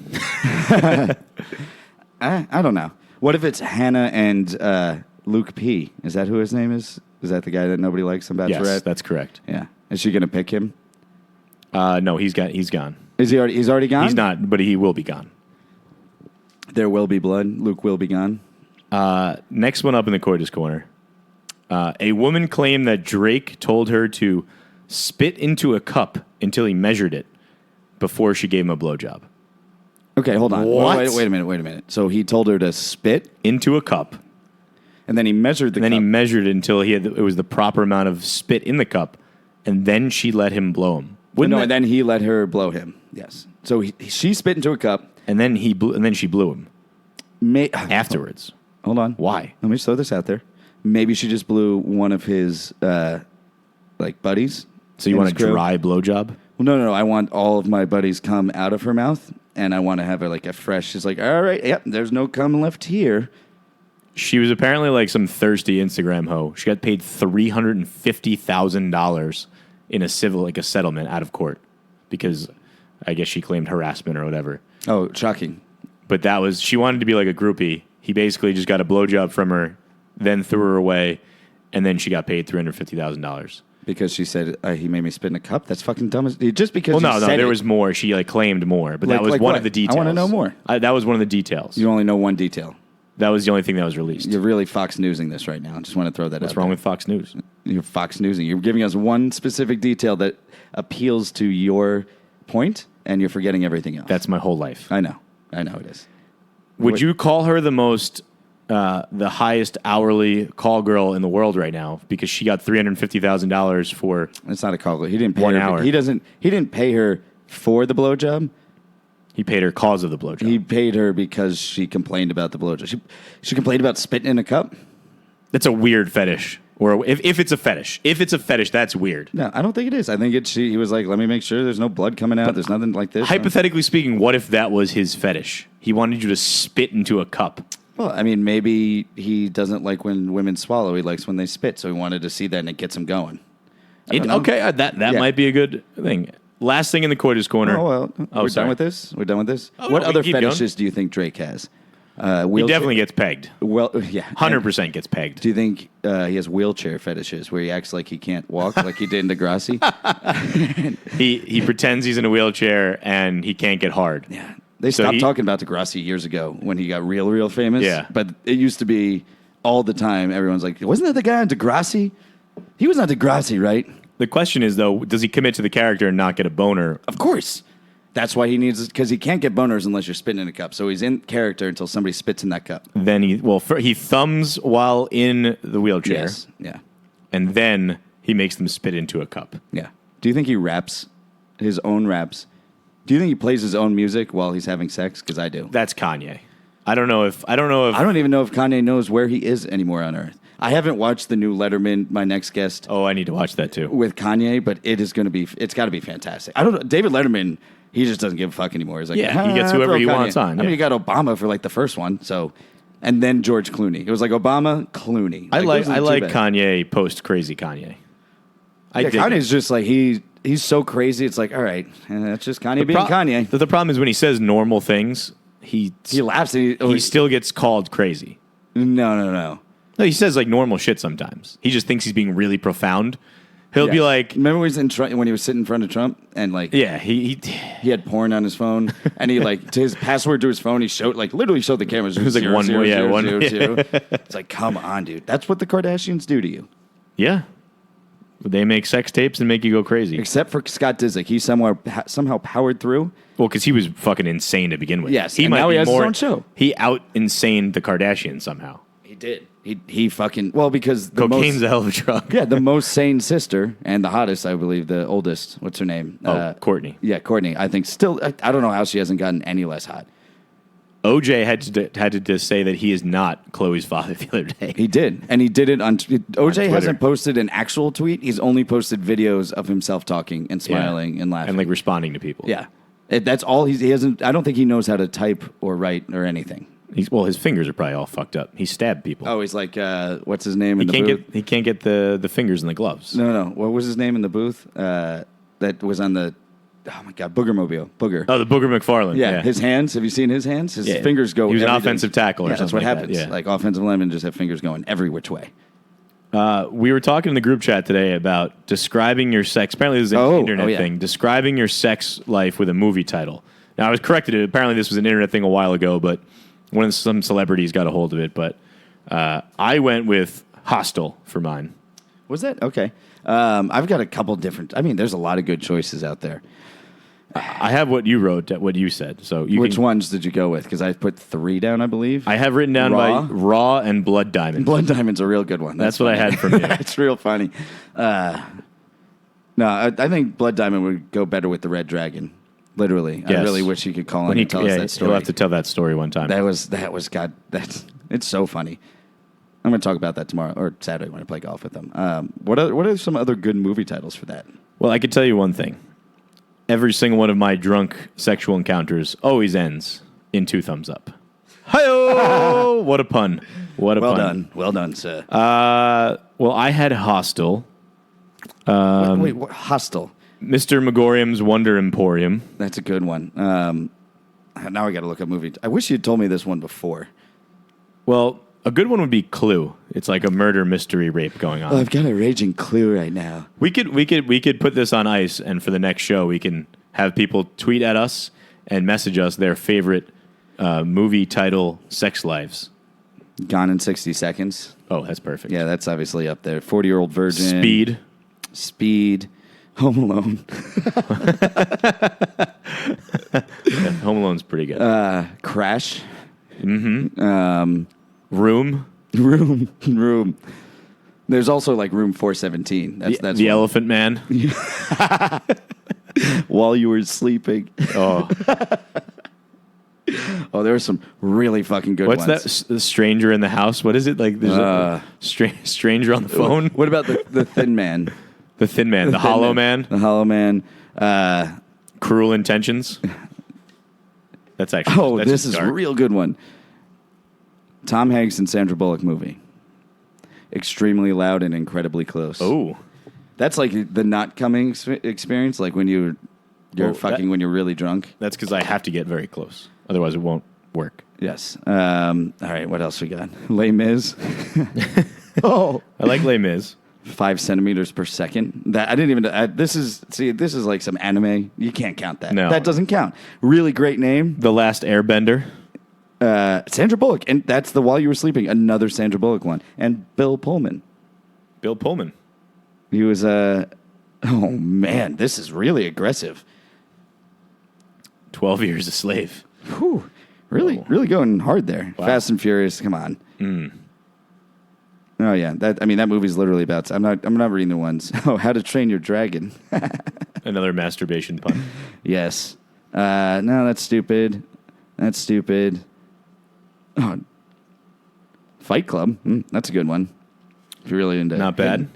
I don't know. What if it's Hannah and Luke P? Is that who his name is? Is that the guy that nobody likes on Bachelorette? Yes, that's correct. Yeah. Is she going to pick him? No, he's gone. Is he already? He's already gone. He's not, but he will be gone. There will be blood. Luke will be gone. Next one up in the Coitus Corner. A woman claimed that Drake told her to spit into a cup until he measured it before she gave him a blowjob. Okay, hold on. What? Wait a minute. So he told her to spit into a cup And then he measured the And then cup. he measured it until it was the proper amount of spit in the cup, and then she let him blow him. And then he let her blow him. Yes. So she spit into a cup. And then she blew him afterwards. Hold on. Why? Let me throw this out there. Maybe she just blew one of his buddies. So you want a dry blowjob? Well, no. I want all of my buddies cum out of her mouth, and I want to have her like a fresh. She's like, all right, yep. There's no cum left here. She was apparently like some thirsty Instagram hoe. She got paid $350,000 in a settlement out of court because I guess she claimed harassment or whatever. Oh, shocking. But she wanted to be like a groupie. He basically just got a blowjob from her, then threw her away, and then she got paid $350,000. Because she said he made me spit in a cup. That's fucking dumb. Just because. Well, no, there was more. She claimed more, but that was one of the details. I want to know more. That was one of the details. You only know one detail. That was the only thing that was released. You're really Fox Newsing this right now. I just want to throw that out. What's wrong with Fox News? You're Fox Newsing. You're giving us one specific detail that appeals to your point, and you're forgetting everything else. That's my whole life. I know it is. Would you call her the highest hourly call girl in the world right now because she got $350,000 for? It's not a call girl. He didn't pay 1 her. hour. He didn't pay her for the blowjob. He paid her cause of the blowjob. He paid her because she complained about the blowjob. She complained about spitting in a cup. That's a weird fetish. Or if it's a fetish, that's weird. No, I don't think it is. I think he was like, let me make sure there's no blood coming out. There's nothing like this. Hypothetically speaking, what if that was his fetish? He wanted you to spit into a cup. Well, I mean, maybe he doesn't like when women swallow. He likes when they spit, so he wanted to see that, and it gets him going. Okay, that might be a good thing. Last thing in the Coitus corner. We're done with this? We're done with this? Oh, what no, other keep fetishes do you think Drake has? He definitely gets pegged. Well, yeah. 100% gets pegged. Do you think he has wheelchair fetishes where he acts like he can't walk, like he did in Degrassi? He pretends he's in a wheelchair and he can't get hard. Yeah. They stopped talking about Degrassi years ago when he got real famous. Yeah. But it used to be all the time. Everyone's like, wasn't that the guy on Degrassi? He was on Degrassi, right? The question is, though, does he commit to the character and not get a boner? Of course. That's why he needs, because he can't get boners unless you're spitting in a cup. So he's in character until somebody spits in that cup. Then he thumbs while in the wheelchair. Yes. Yeah. And then he makes them spit into a cup. Yeah. Do you think he raps his own raps? Do you think he plays his own music while he's having sex? Because I do. That's Kanye. I don't even know if Kanye knows where he is anymore on Earth. I haven't watched the new Letterman, my next guest. Oh, I need to watch that too. With Kanye, but it's got to be fantastic. I don't know. David Letterman, he just doesn't give a fuck anymore. He's like, he gets whoever he wants on. I mean, you got Obama for like the first one, so, and then George Clooney. It was like Obama, Clooney. I like Kanye post crazy Kanye. Kanye's just like he's so crazy. It's like, all right, that's just Kanye being Kanye. The problem is when he says normal things, he laughs. And he still gets called crazy. No. No, he says like normal shit sometimes. He just thinks he's being really profound. He'll be like, remember when he was sitting in front of Trump and like, yeah, he had porn on his phone and he like to his password to his phone he literally showed the cameras. It was like 1 more, yeah, 1 2. It's like, come on, dude. That's what the Kardashians do to you. Yeah, they make sex tapes and make you go crazy. Except for Scott Disick, he somehow powered through. Well, because he was fucking insane to begin with. Yes, now he has his own show. He out insaned the Kardashians somehow. He did. He fucking because cocaine's a hell of a drug. Yeah, the most sane sister and the hottest, I believe, the oldest. What's her name? Courtney. Yeah, Courtney. I think still. I don't know how she hasn't gotten any less hot. OJ had to just say that he is not Chloe's father the other day. He did, and he did it on. OJ hasn't posted an actual tweet. He's only posted videos of himself talking and smiling and laughing and like responding to people. Yeah, that's all. He hasn't. I don't think he knows how to type or write or anything. His fingers are probably all fucked up. He stabbed people. Oh, he's like, what's his name in the booth? He can't get the fingers in the gloves. No. What was his name in the booth? That was on the, oh my God, Booger. Oh, the Booger McFarland. Yeah, his hands. Have you seen his hands? His fingers go. He was an offensive tackle or something. That's what like happens. That. Yeah. Like offensive linemen just have fingers going every which way. We were talking in the group chat today about describing your sex. Apparently, this is an internet thing. Describing your sex life with a movie title. Now, I was corrected. Apparently, this was an internet thing a while ago, but some celebrities got a hold of it. But I went with Hostel for mine. Was that? Okay. I've got a couple different. I mean, there's a lot of good choices out there. I have what you wrote, what you said. So Which ones did you go with? Because I put 3 down, I believe. I have written down Raw? by Raw and Blood Diamond. Blood Diamond's a real good one. That's what I had from you. That's real funny. No, I think Blood Diamond would go better with the Red Dragon. Literally. Yes. I really wish he could call in and tell us that story. He'll have to tell that story one time. That was God. It's so funny. I'm going to talk about that tomorrow or Saturday when I play golf with them. What are some other good movie titles for that? Well, I could tell you one thing. Every single one of my drunk sexual encounters always ends in 2 thumbs up. Hi-oh! What a pun. What a Well pun. done. Well done, sir. Well, I had Hostel. wait, what? Hostel. Mr. Megorium's Wonder Emporium. That's a good one. Now I got to look up movie. I wish you'd told me this one before. Well, a good one would be Clue. It's like a murder mystery rape going on. Oh, I've got a raging clue right now. We could put this on ice, and for the next show, we can have people tweet at us and message us their favorite movie title sex lives. Gone in 60 Seconds. Oh, that's perfect. Yeah, that's obviously up there. 40-Year-Old Virgin. Speed. Home Alone. Yeah, Home Alone's pretty good. Crash. Room. Room. There's also like Room 417. That's The one. Elephant Man. While you were sleeping. Oh, Oh, there were some really fucking good what's ones. that? The Stranger in the House. What is it like? There's a stranger on the phone. What about the Thin Man? The Thin Man. The Thin Hollow Man. The Hollow Man. Cruel Intentions. That's actually. Oh, that's this just is a dark. real good one. Tom Hanks and Sandra Bullock movie. Extremely loud and incredibly close. Oh, That's like the not coming experience, like when you're Well, fucking when you're really drunk. that's because I have to get very close. Otherwise, it won't work. Yes. All right, what else we got? Les Mis. Oh. I like Les Mis. 5 centimeters per second. That I didn't even. This is like some anime. You can't count that. No. That doesn't count. Really great name. The Last Airbender. Sandra Bullock, and that's the While You Were Sleeping. Another Sandra Bullock one, and Bill Pullman. Bill Pullman. He was Oh man, this is really aggressive. 12 Years a Slave. Whew. Really, Oh. really going hard there. Wow. Fast and Furious. Come on. Oh yeah, that movie's literally about. I'm not reading the ones. Oh, How to Train Your Dragon. Another masturbation pun. Yes. No, that's stupid. That's stupid. Oh, Fight Club. That's a good one. If you're really into. Not bad.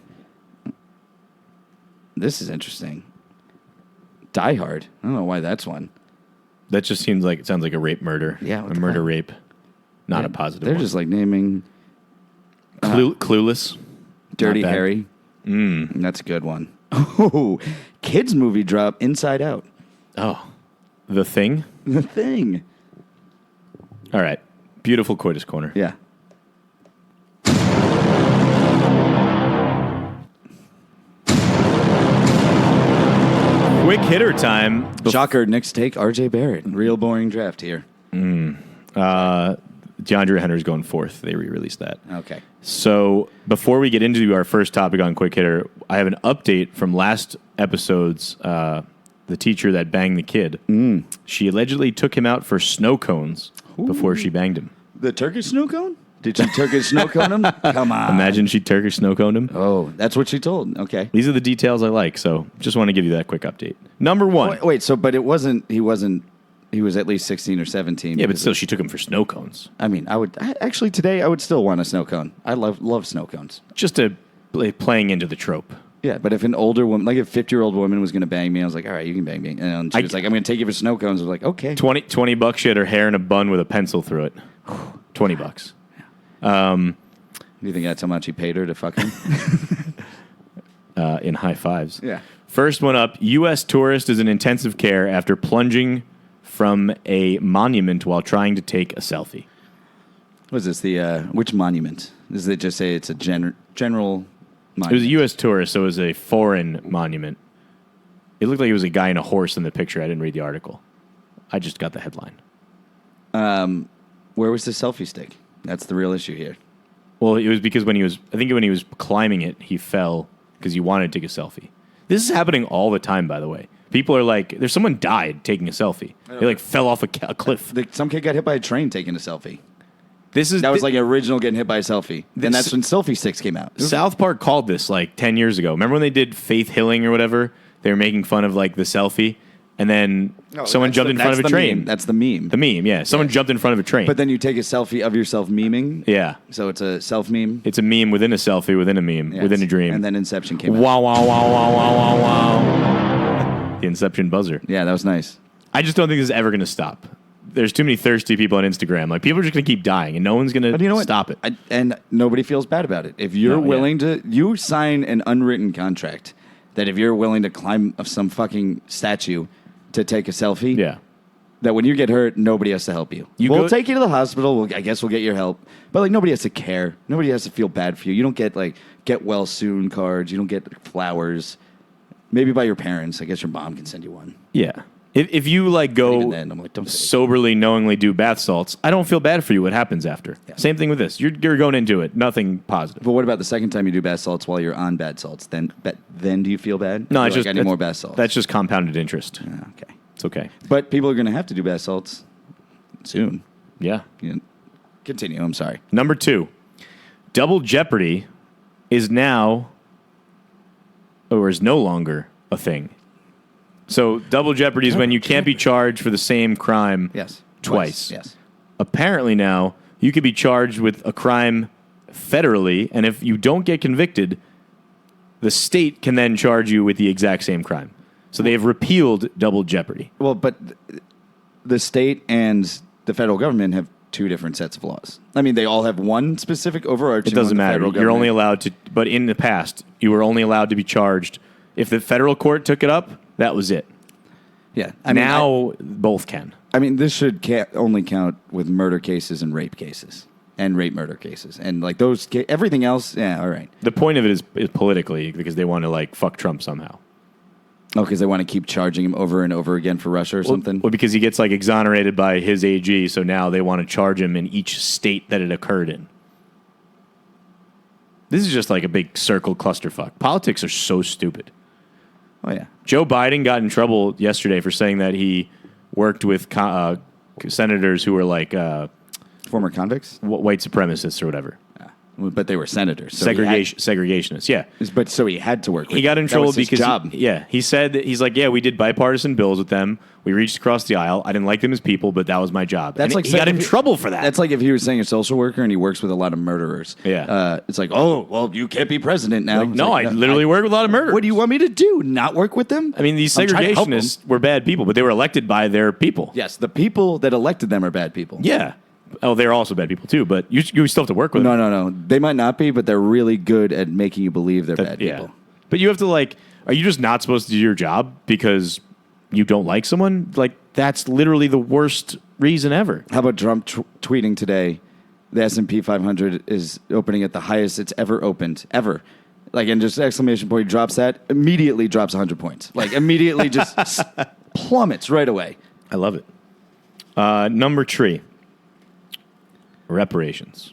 This is interesting. Die Hard. I don't know why that's one. That just sounds like a rape murder. Yeah, what a the murder fuck? rape. Not a positive They're one. just like naming Clueless. Dirty Not bad. Harry. That's a good one. Oh, kids movie drop Inside Out. Oh, The Thing. The Thing. All right. Beautiful Coitus Corner. Yeah. Quick hitter time. Shocker, Knicks take RJ Barrett. Real boring draft here. DeAndre Hunter's going 4th. They re-released that. Okay. So before we get into our first topic on Quick Hitter, I have an update from last episode's the teacher that banged the kid. She allegedly took him out for snow cones before she banged him. The Turkish snow cone? Did she Turkish snow cone him? Come on. Imagine she Turkish snow coned him. Oh, that's what she told. Okay. These are the details I like, so just want to give you that quick update. Number 1. Wait, but it wasn't, he was at least 16 or 17. Yeah, but still, she took him for snow cones. I mean, actually today I would still want a snow cone. I love snow cones. Just to playing into the trope. Yeah, but if an older woman, like a 50-year-old woman was going to bang me, I was like, all right, you can bang me. And she was like, I'm going to take you for snow cones. I was like, okay. $20 she had her hair in a bun with a pencil through it. $20. Do you think that's how much he paid her to fuck him? In high fives. Yeah. First one up, U.S. tourist is in intensive care after plunging from a monument while trying to take a selfie. What is this? Which monument? Does it just say it's a general monument? It was a U.S. tourist, so it was a foreign monument. It looked like it was a guy in a horse in the picture. I didn't read the article. I just got the headline. Where was the selfie stick? That's the real issue here. Well, it was because when he was climbing it, he fell because he wanted to take a selfie. This is happening all the time, by the way. People are like, there's someone died taking a selfie. They like fell off a cliff. Some kid got hit by a train taking a selfie. That was like original getting hit by a selfie. And that's when selfie sticks came out. South Park called this like 10 years ago. Remember when they did Faith Hilling or whatever? They were making fun of like the selfie, and then someone jumped in front of a train. Meme. That's the meme. The meme, yeah. Someone jumped in front of a train. But then you take a selfie of yourself memeing. Yeah. So it's a self meme. It's a meme within a selfie, within a meme, within a dream. And then Inception came out. Wow, wow, wow, wow, wow, wow, wow. The Inception buzzer. Yeah, that was nice. I just don't think this is ever going to stop. There's too many thirsty people on Instagram. Like, people are just going to keep dying, and no one's going to stop it. And nobody feels bad about it. If you're willing to, you sign an unwritten contract that if you're willing to climb some fucking statue to take a selfie, that when you get hurt, nobody has to help you. We'll take you to the hospital. I guess we'll get your help. But like, nobody has to care. Nobody has to feel bad for you. You don't get like get well soon cards. You don't get flowers. Maybe by your parents. I guess your mom can send you one. Yeah. If you like go then, I'm like, don't soberly, knowingly do bath salts, I don't feel bad for you. What happens after? Yeah. Same thing with this. You're going into it, nothing positive. But what about the second time you do bath salts while you're on bad salts? Then do you feel bad? No, it's just I need more bath salts. That's just compounded interest. Okay, it's okay. But people are going to have to do bath salts soon. Yeah. Continue. I'm sorry. Number 2, double jeopardy is no longer a thing. So double jeopardy is when you can't be charged for the same crime twice. Yes. Apparently now you could be charged with a crime federally, and if you don't get convicted, the state can then charge you with the exact same crime. So they have repealed double jeopardy. Well, but the state and the federal government have two different sets of laws. I mean, they all have one specific overarching. It doesn't matter. You're only allowed to, but in the past, you were only allowed to be charged if the federal court took it up. That was it. Yeah. Both can. I mean, this should only count with murder cases and rape cases and rape murder cases. And like those, everything else, all right. The point of it is politically because they want to like fuck Trump somehow. Oh, because they want to keep charging him over and over again for Russia or something? Well, because he gets like exonerated by his AG, so now they want to charge him in each state that it occurred in. This is just like a big circle clusterfuck. Politics are so stupid. Oh, yeah. Joe Biden got in trouble yesterday for saying that he worked with senators who were like former convicts, white supremacists or whatever. But they were senators. So segregationists, yeah. But so he had to work with them. He got in trouble because job. He said that he's like, we did bipartisan bills with them. We reached across the aisle. I didn't like them as people, but that was my job. That's like he got in trouble for that. That's like if he was saying a social worker and he works with a lot of murderers. Yeah. It's like, oh, well, you can't be president now. Like, no, I literally work with a lot of murderers. What do you want me to do? Not work with them? I mean, these segregationists were bad people, but they were elected by their people. Yes, the people that elected them are bad people. Yeah. Oh, they're also bad people too, but you still have to work with them. No. They might not be, but they're really good at making you believe they're bad people. Yeah. But you have to are you just not supposed to do your job because you don't like someone? Like, that's literally the worst reason ever. How about Trump tweeting today, the S&P 500 is opening at the highest it's ever opened, ever. Like, and just exclamation point, drops that, immediately drops 100 points. Like, immediately just plummets right away. I love it. Number 3. Reparations.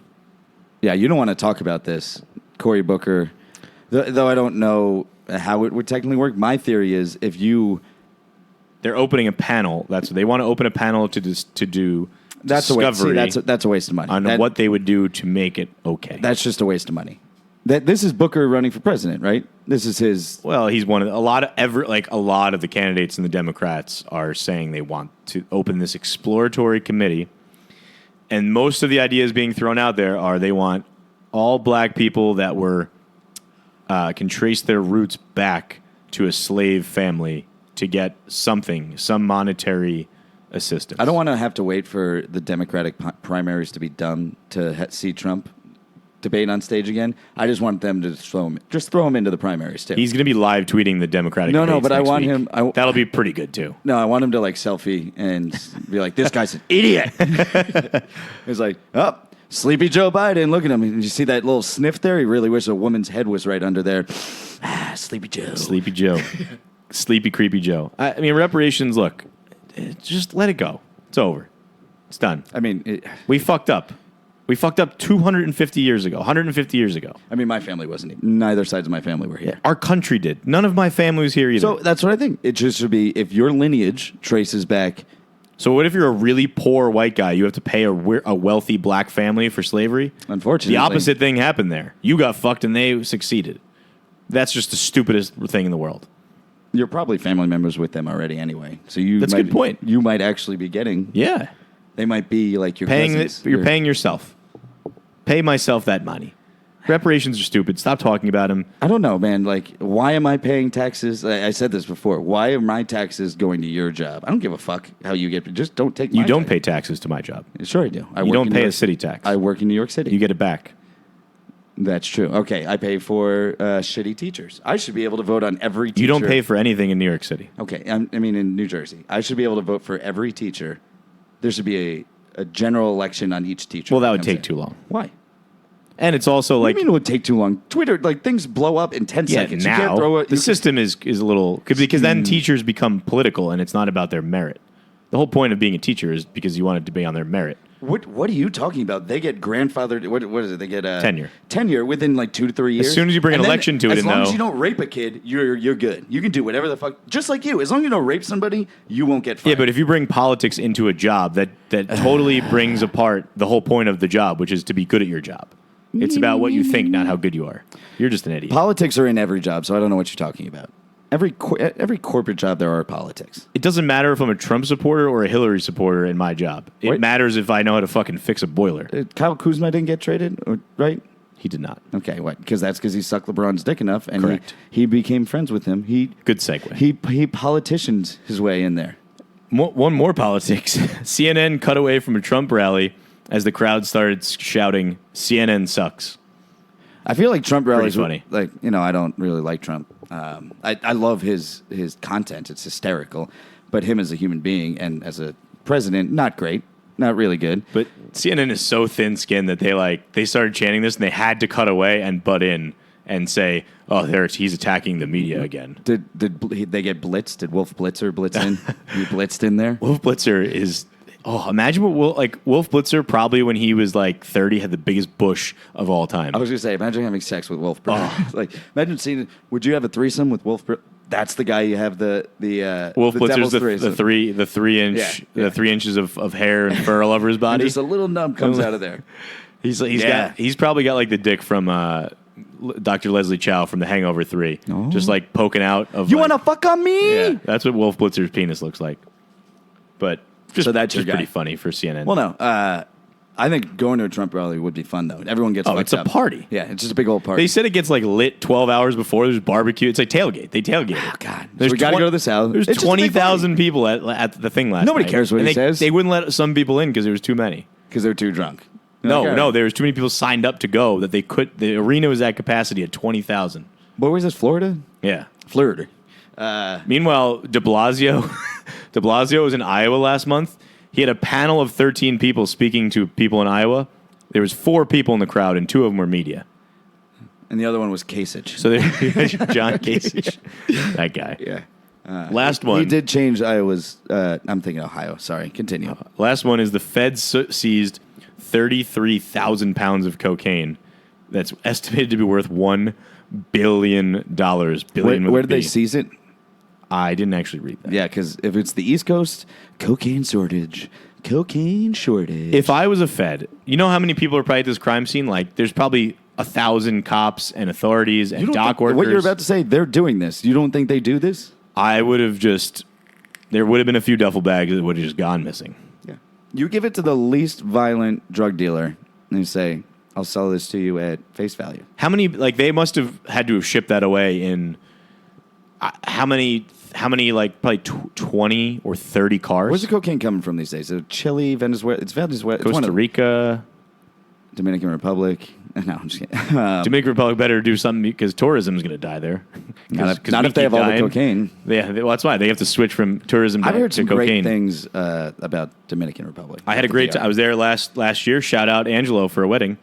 Yeah, you don't want to talk about this, Cory Booker. Though I don't know how it would technically work. My theory is they're opening a panel. They want to open a panel to do discovery. That's a waste of money on what they would do to make it okay. That's just a waste of money. This is Booker running for president, right? This is his. Well, he's one of a lot of the candidates in the Democrats are saying they want to open this exploratory committee. And most of the ideas being thrown out there are they want all black people that can trace their roots back to a slave family to get some monetary assistance. I don't want to have to wait for the Democratic primaries to be done to see Trump debate on stage again. I just want them to throw him into the primaries too. He's going to be live tweeting the Democratic debates but I want week. him. That'll be pretty good too. No, I want him to selfie and be like, "This guy's an idiot." He's like, "Oh, sleepy Joe Biden. Look at him. Did you see that little sniff there? He really wished a woman's head was right under there." Sleepy Joe. Sleepy Joe. Sleepy creepy Joe. I mean, reparations. Look, just let it go. It's over. It's done. I mean, we fucked up. We fucked up 250 years ago, 150 years ago. I mean, my family wasn't. Neither sides of my family were here. Our country did. None of my family was here either. So that's what I think. It just should be if your lineage traces back. So what if you're a really poor white guy? You have to pay a wealthy black family for slavery? Unfortunately. The opposite thing happened there. You got fucked and they succeeded. That's just the stupidest thing in the world. You're probably family members with them already anyway. So That's a good point. You might actually be getting. Yeah. They might be like your Paying cousins. you're paying yourself. Pay myself that money. Reparations are stupid. Stop talking about them. I don't know, man. Like, why am I paying taxes? I said this before. Why are my taxes going to your job? I don't give a fuck how you get. Just don't take. You don't pay taxes to my job. Sure, I do. You don't pay a city tax. I work in New York City. You get it back. That's true. Okay, I pay for shitty teachers. I should be able to vote on every teacher. You don't pay for anything in New York City. Okay, I mean in New Jersey. I should be able to vote for every teacher. There should be a general election on each teacher. Well, that would take too long. Why? And it's also What like do you mean it would take too long? Twitter, like things blow up in 10 seconds. You now can't throw it. the system is a little because then teachers become political and it's not about their merit. The whole point of being a teacher is because you want it to be on their merit. What are you talking about? They get grandfathered. What is it? They get Tenure. Tenure within like 2 to 3 years. As soon as you bring an And then, election to it, as long as though- you don't rape a kid, you're good. You can do whatever the fuck. Just like you, as long as you don't rape somebody, you won't get fired. Yeah, but if you bring politics into a job, that totally brings apart the whole point of the job, which is to be good at your job. It's about what you think, not how good you are. You're just an idiot. Politics are in every job, so I don't know what you're talking about. Every corporate job, there are politics. It doesn't matter if I'm a Trump supporter or a Hillary supporter in my job. It Wait. matters if I know how to fucking fix a boiler. Kyle Kuzma didn't get traded, right? He did not. Okay, what? Because he sucked LeBron's dick enough, and Correct. he became friends with him. Good segue. He politicianed his way in there. One more politics. CNN cut away from a Trump rally as the crowd started shouting, CNN sucks. I feel like Trump rallies, funny. Like, I don't really like Trump. I love his content. It's hysterical. But him as a human being and as a president, not great. Not really good. But CNN is so thin-skinned that they started chanting this and they had to cut away and butt in and say, oh, he's attacking the media again. Did they get blitzed? Did Wolf Blitzer blitz in? He blitzed in there? Wolf Blitzer is... Oh, imagine what Wolf Blitzer probably when he was 30 had the biggest bush of all time. I was going to say, imagine having sex with Wolf Blitzer. Imagine seeing, would you have a threesome with Wolf Blitzer? That's the guy you have the Wolf the Blitzer's devil's the threesome. 3 inch Yeah. the 3 inches of hair and fur all over his And body. just a little nub comes out of there. He's Yeah. he's probably got the dick from Dr. Leslie Chow from The Hangover 3, just poking out of. You want to fuck on me? Yeah, that's what Wolf Blitzer's penis looks like. But So that's your just guy. pretty funny for CNN. Well, no. I think going to a Trump rally would be fun, though. Everyone gets fucked it's a up. party. Yeah, it's just a big old party. They said it gets lit 12 hours before. There's barbecue. It's like tailgate. They tailgate. Oh God. So we gotta go to the South. There's It's just a big 20,000 people at the thing last Nobody night. cares what And he says. They wouldn't let some people in because there was too many. Because they're too drunk. No, there was too many people signed up to go that they could. The arena was at capacity at 20,000. What was this, Florida? Yeah. Florida. Meanwhile, De Blasio was in Iowa last month. He had a panel of 13 people speaking to people in Iowa. There was 4 people in the crowd, and 2 of them were media. And the other one was Kasich. So there's John Kasich, that guy. Yeah. Last one. He did change Iowa's. I'm thinking Ohio. Sorry. Continue. Last one is the Feds seized 33,000 pounds of cocaine. That's estimated to be worth $1 billion. Where did they seize it? I didn't actually read that. Yeah, because if it's the East Coast, cocaine shortage. Cocaine shortage. If I was a Fed, you know how many people are probably at this crime scene? There's probably 1,000 cops and authorities and dock workers. What you're about to say, they're doing this. You don't think they do this? I would have there would have been a few duffel bags that would have just gone missing. Yeah. You give it to the least violent drug dealer and you say, I'll sell this to you at face value. How many, they must have had to have shipped that away in, how many, probably 20 or 30 cars? Where's the cocaine coming from these days? Chile, Venezuela? It's Venezuela. Costa Rica. Dominican Republic. No, I'm just kidding. Dominican Republic better do something because tourism is going to die there. Not we if they keep have all dying. the cocaine. Yeah, well, that's why they have to switch from tourism I've heard to some cocaine. great things about Dominican Republic. I had a great time. I was there last year. Shout out Angelo for a wedding.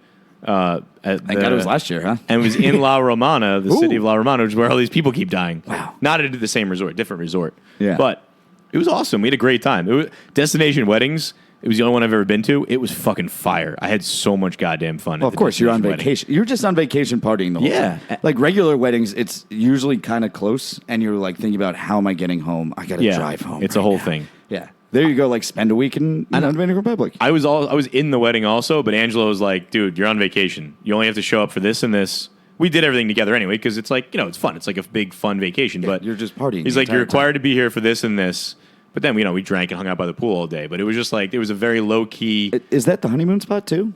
Thank God it was last year, huh? And it was in La Romana, the city of La Romana, which is where all these people keep dying. Wow. Not at the same resort, different resort. Yeah. But it was awesome. We had a great time. Destination weddings, It was the only one I've ever been to. It was fucking fire. I had so much goddamn fun. Well, at of the course, you're on destination vacation. You're just on vacation partying the whole Yeah. time. Like regular weddings, it's usually kind of close, and you're like thinking about how am I getting home? I got to Yeah. drive home. It's a right whole now. thing. Yeah. There you go. Like spend a week in the Dominican Republic. I was in the wedding also, but Angelo was like, dude, you're on vacation. You only have to show up for this and this. We did everything together anyway because it's like, it's fun. It's like a big, fun vacation. Yeah, but you're just partying He's the like, you're entire time. required to be here for this and this. But then, we drank and hung out by the pool all day. But it was just like, it was a very low-key. Is that the honeymoon spot too?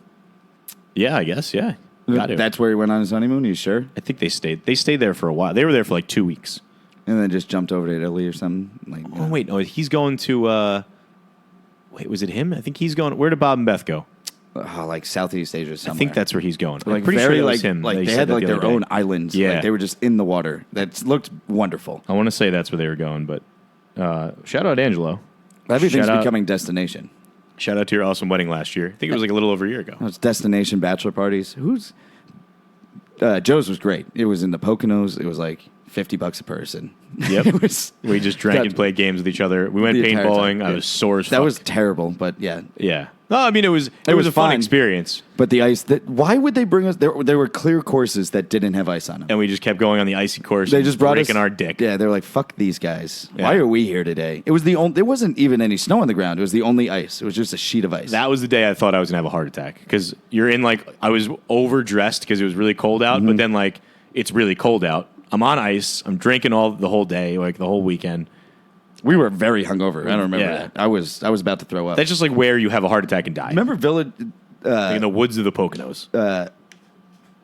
Yeah, I guess, yeah. Got to. That's where he went on his honeymoon. You sure? I think they stayed there for a while. They were there for like 2 weeks. And then just jumped over to Italy or something. Like, Oh, wait. No, he's going to, wait, was it him? I think he's going, where did Bob and Beth go? like Southeast Asia somewhere. I think that's where he's going. like I'm pretty very sure that like was him. like They they said had that like the their other day. own islands. Yeah. Like they were just in the water. That looked wonderful. I want to say that's where they were going, but shout out Angelo. Everything's Shout out- becoming destination. Shout out to your awesome wedding last year. I think it was like a little over a year ago. It's destination bachelor parties. Joe's was great. It was in the Poconos. It was like $50 a person. Yep. It was. We just drank and played games with each other. We went The entire paintballing. time, I yeah. was sore as That fuck. was terrible, but yeah. Yeah. No, I mean, it was was a fun fun. experience. But the ice. Why would they bring us? There were clear courses that didn't have ice on them. And we just kept going on the icy course. They and just brought breaking us our dick. Yeah, they're like, "Fuck these guys. Yeah. Why are we here today?" It was the only. There wasn't even any snow on the ground. It was the only ice. It was just a sheet of ice. That was the day I thought I was going to have a heart attack. Because you're in like, I was overdressed because it was really cold out. Mm-hmm. But then like, it's really cold out. I'm on ice. I'm drinking the whole day, like the whole weekend. We were very hungover. I don't remember Yeah. that. I was about to throw up. That's just like where you have a heart attack and die. Remember Village? Like in the woods of the Poconos.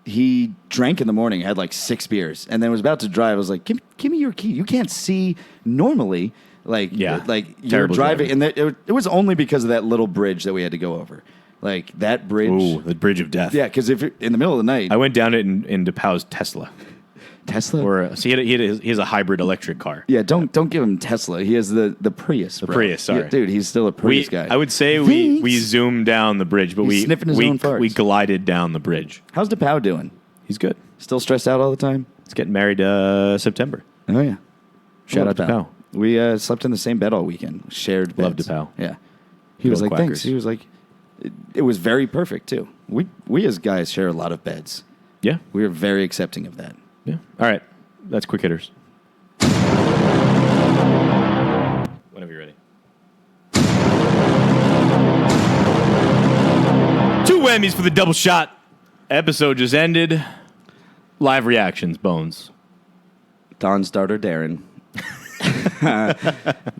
He drank in the morning, had like 6 beers, and then was about to drive. I was like, give me your key. You can't see normally. Like, Yeah. like you're Terrible driving. driving. And it was only because of that little bridge that we had to go over. Like, that bridge. Ooh, the bridge of death. Yeah, because if you're in the middle of the night. I went down it in DePauw's Tesla. Tesla? So he has a hybrid electric car. Yeah, don't give him Tesla. He has the Prius. The Prius, sorry. Yeah, dude, he's still a Prius guy. I would say we zoomed down the bridge, but He's sniffing his own farts. we glided down the bridge. How's DePauw doing? He's good. Still stressed out all the time? He's getting married September. Oh, yeah. Shout Love out DePauw. We slept in the same bed all weekend. Shared Love beds. DePauw. Yeah. He was Good like, old thanks. quackers. He was like, it was very perfect, too. We as guys share a lot of beds. Yeah. We are very accepting of that. Yeah. All right. That's quick hitters. Whenever you're ready. 2 whammies for the double shot. Episode just ended. Live reactions, Bones. Don's daughter, Darren.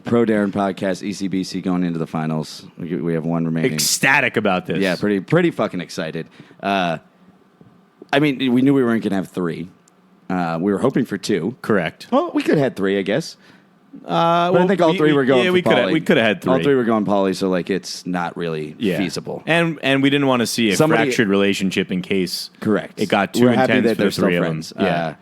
Pro Darren podcast, ECBC going into the finals. We have one remaining. Ecstatic about this. Yeah, pretty fucking excited. I mean, we knew we weren't going to have 3. We were hoping for 2. Correct. Well, we could have had 3, I guess. But Well, I think all 3 were going. Yeah, for we poly. could have had 3. All 3 were going poly, so like it's not really feasible. And we didn't want to see a Somebody- fractured relationship in case Correct. it got too We're happy intense that for they're the still 3 of them. friends. Yeah.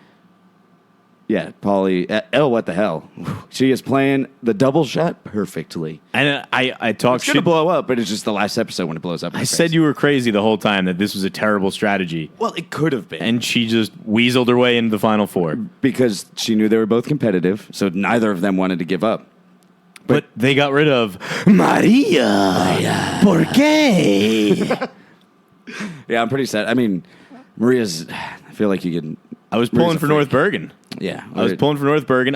Yeah, Polly. What the hell? She is playing the double shot perfectly. And I talked It's gonna shit. blow up, but it's just the last episode when it blows up. in I her said face. you were crazy the whole time, that this was a terrible strategy. Well, it could have been, And she just weaseled her way into the Final Four. because she knew they were both competitive, so neither of them wanted to give up. But they got rid of Maria. ¿Por qué? Yeah, I'm pretty sad. I mean, Maria's. I feel like you can. I was pulling for North Bergen. Yeah, I was pulling for North Bergen.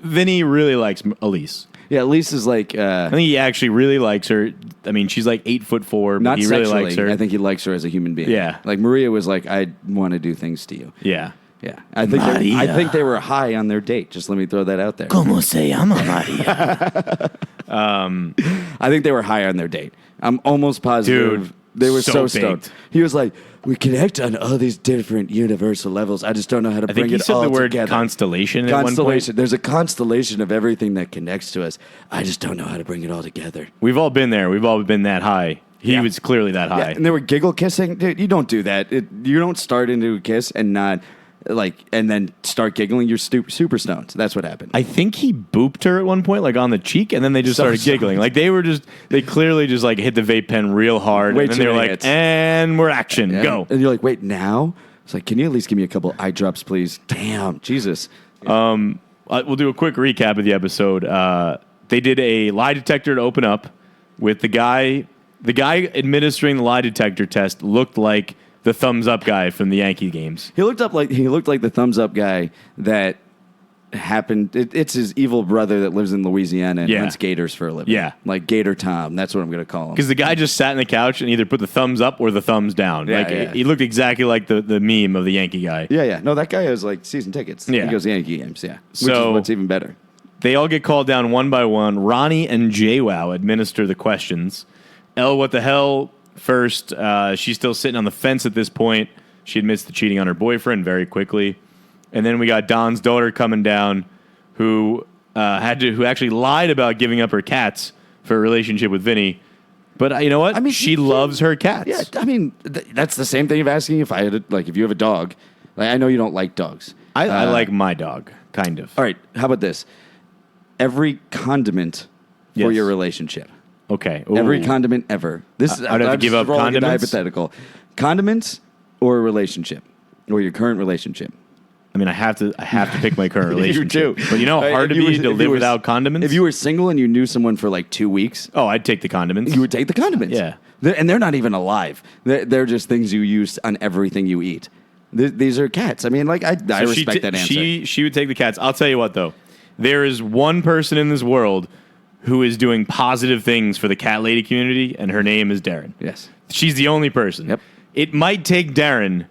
Vinny really likes Elise. Yeah, Elise is like I think he actually really likes her. I mean, she's like 8'4", but not he sexually. really likes her. I think he likes her as a human being. Yeah. like Maria was like, I want to do things to you. Yeah. Yeah, I think they were high on their date. Just let me throw that out there. ¿Cómo se llama Maria? I think they were high on their date. I'm almost positive. Dude, they were so so stoned. baked. He was like, we connect on all these different universal levels. I just don't know how to I bring think he it said all the word together. constellation at one Constellation. point. There's a constellation of everything that connects to us. I just don't know how to bring it all together. We've all been there. We've all been that high. He Yeah. was clearly that high. Yeah, and they were giggle kissing. Dude, you don't do that. You don't start into a kiss and not and then start giggling. You're super stoned. That's what happened. I think he booped her at one point, like on the cheek, and then they just So started giggling. Like they clearly just like hit the vape pen real hard, Way and then too they were many like, hits. and we're action, go. And you're like, wait, now? It's like, can you at least give me a couple eye drops, please? Damn, Jesus. We'll do a quick recap of the episode. They did a lie detector to open up with the guy The guy administering the lie detector test looked like the thumbs up guy from the Yankee games. He looked like the thumbs up guy that happened. It's his evil brother that lives in Louisiana and hunts gators for a living. Yeah. Like Gator Tom. That's what I'm going to call him. Because the guy just sat on the couch and either put the thumbs up or the thumbs down. Yeah, He looked exactly like the meme of the Yankee guy. Yeah. No, that guy has like season tickets. Yeah. He goes to Yankee games, which So- is what's even better. They all get called down one by one. Ronnie and JWoww administer the questions. Elle, what the hell? First, she's still sitting on the fence at this point. She admits to cheating on her boyfriend very quickly. And then we got Don's daughter coming down who actually lied about giving up her cats for a relationship with Vinny. But you know what? I mean, she loves her cats. Yeah, I mean, that's the same thing of asking if I had if you have a dog. Like, I know you don't like dogs. I like my dog, kind of. All right, how about this? Every condiment for Yes. your relationship. Okay. Every Ooh. condiment ever. This is I'd have to give up condiments? Hypothetical. Condiments or a relationship or your current relationship. I mean, I have to pick my current relationship. You do. But you know how hard it'd be to live without condiments? If you were single and you knew someone for like 2 weeks, Oh, I'd take the condiments. you would take the condiments. Yeah. And they're not even alive. They're just things you use on everything you eat. These are cats. I mean, like, I So respect that answer. She would take the cats. I'll tell you what, though. There is one person in this world who is doing positive things for the cat lady community, and her name is Darren. Yes. She's the only person. Yep. It might take Darren.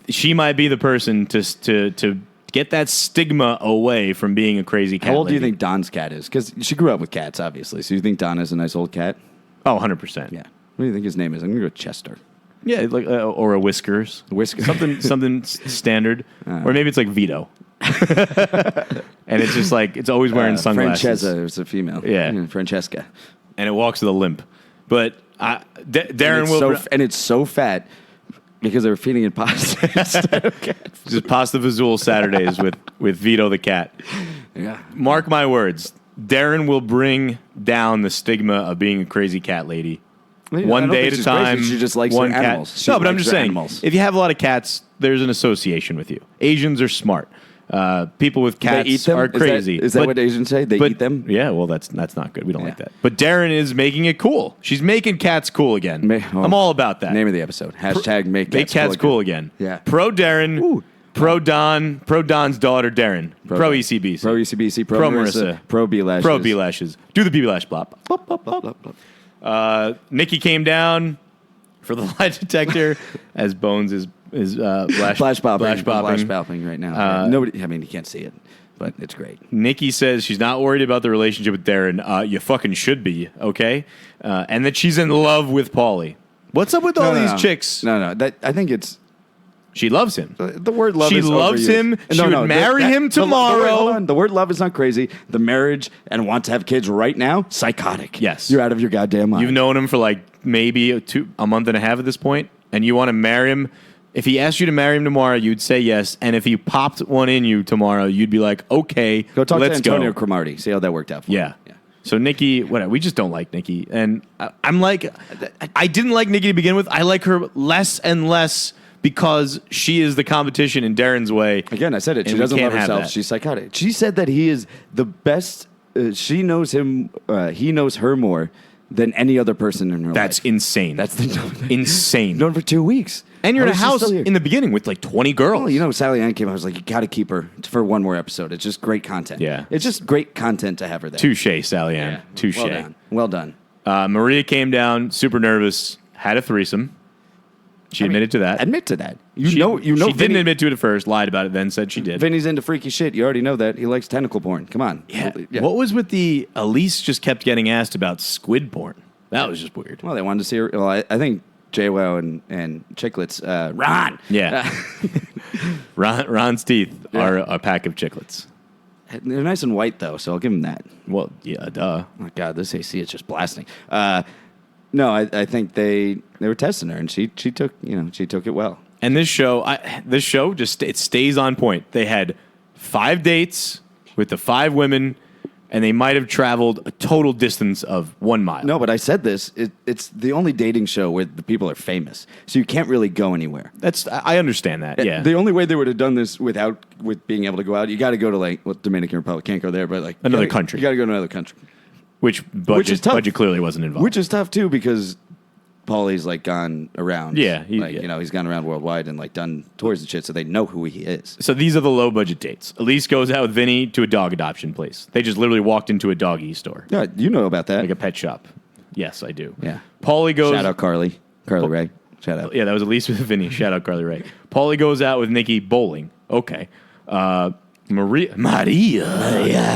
She might be the person to get that stigma away from being a crazy cat How old do you lady. think Don's cat is? Because she grew up with cats, obviously. So you think Don is a nice old cat? Oh, 100%. Yeah. What do you think his name is? I'm going to go Chester. Yeah, like or a Whiskers. Whiskers. Something standard. Or maybe it's like Vito. And it's just like, it's always wearing sunglasses. Francesca is a female. Yeah. Francesca. And it walks with a limp. But Darren and will... it's so fat because they were feeding it pasta instead of cats. Just pasta Vazul Saturdays with Vito the cat. Yeah. Mark my words. Darren will bring down the stigma of being a crazy cat lady. One day at a time. She just likes one her animals. cat. She No, but I'm likes just her saying, animals. if you have a lot of cats, there's an association with you. Asians are smart. People with cats They eat them? are crazy. Is that what Asians say? They eat them? Yeah, well, that's not good. We don't like Yeah. that. But Darren is making it cool. She's making cats cool again. I'm all about that. Name of the episode. Hashtag make Cats cool again. Yeah. Pro Darren. Ooh. Pro Don. Pro Don's daughter, Darren. Pro ECBC. Pro ECBC. Pro Pro Marissa. Marissa. Pro B-Lashes. Pro B lashes. Do the B lash blop. Blop, blop, blop. Blah, blah. Nikki came down for the lie detector as Bones is Flash bopping. bopping. Flash bopping right now. Nobody. I mean, you can't see it, but it's great. Nikki says she's not worried about the relationship with Darren. You fucking should be, okay? And that she's in love with Paulie. What's up with all these chicks? No. I think it's She loves him. the word love. She is loves overused. him. She would marry him The word, tomorrow. hold on. The word love is not crazy. The marriage and want to have kids right now, psychotic. Yes. You're out of your goddamn mind. You've known him for like maybe a month and a half at this point, and you want to marry him. If he asked you to marry him tomorrow, you'd say yes. And if he popped one in you tomorrow, you'd be like, okay, Go talk let's to Antonio go. Cromartie. See how that worked out for Yeah. you. So Nikki, whatever. We just don't like Nikki, and I'm like, I didn't like Nikki to begin with. I like her less and less because she is the competition in Darren's way. Again, I said it. And She we doesn't can't love have herself. that. She's psychotic. She said that he is the best. She knows him. He knows her more than any other person in her That's life. insane. That's the insane. known for 2 weeks. And you're in How a is she house still here? in the beginning with like 20 girls. Well, you know, Sally Ann came. I was like, you got to keep her for one more episode. It's just great content. Yeah. It's just great content to have her there. Touche, Sally Ann. Touche. Well done. Well done. Maria came down, super nervous, had a threesome. She admitted to that. Admit to that. She Vinny, didn't admit to it at first, lied about it, then said she did. Vinny's into freaky shit. You already know that. He likes tentacle porn. Come on. Yeah. What was with the Elise just kept getting asked about squid porn? That was just weird. Well, they wanted to see her. Well, I think JWoww and Chicklets. Ron. Yeah. Ron's teeth are a pack of chiclets. They're nice and white, though, so I'll give him that. Well, yeah, duh. Oh, my God, this AC is just blasting. No, I think they were testing her, and she took it well. And this show just it stays on point. They had 5 dates with the 5 women, and they might have traveled a total distance of 1 mile. No, but I said this. It's the only dating show where the people are famous, so you can't really go anywhere. I understand that. Yeah. The only way they would have done this with being able to go out, you got to go to Dominican Republic. Can't go there, but Another country. You got to go to another country. Which is tough. budget clearly wasn't involved. Which is tough too because Paulie's like gone around. Yeah, he's gone around worldwide and like done tours and shit, so they know who he is. So these are the low budget dates. Elise goes out with Vinny to a dog adoption place. They just literally walked into a doggy store, Yeah, you know about that. like a pet shop. Yes, I do. Yeah. Paulie goes. Shout out Carly Ray. Shout out. Yeah, that was Elise with Vinny. Shout out Carly Ray. Paulie goes out with Nikki bowling. Okay. Maria,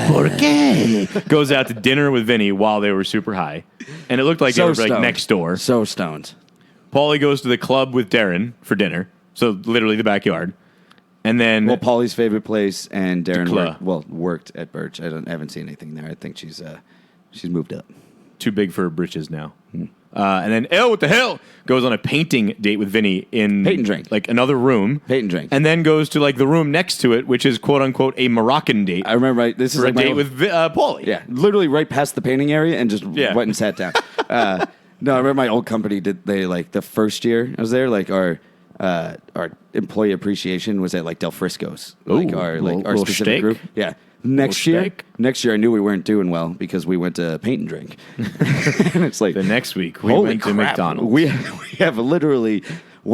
¿por qué? Goes out to dinner with Vinny while they were super high, and it looked like they were like next door. So stoned. Paulie goes to the club with Darren for dinner, so literally the backyard, and then Paulie's favorite place, and Darren Club. worked at Birch. I haven't seen anything there. I think she's moved up. too big for her britches now. And then, what the hell? Goes on a painting date with Vinny in Paint and drink. like another room. Paint and drink. And then goes to like the room next to it, which is quote unquote a Moroccan date. I remember this is for like a date with Paulie. Yeah, literally right past the painting area and just went and sat down. No, I remember my old company they like the first year I was there, like our employee appreciation was at like Del Frisco's, like Ooh, our little specific steak? group. Yeah. Next year steak? I knew we weren't doing well because we went to paint and drink. And it's like The next week, we holy went to crap, McDonald's. We have literally.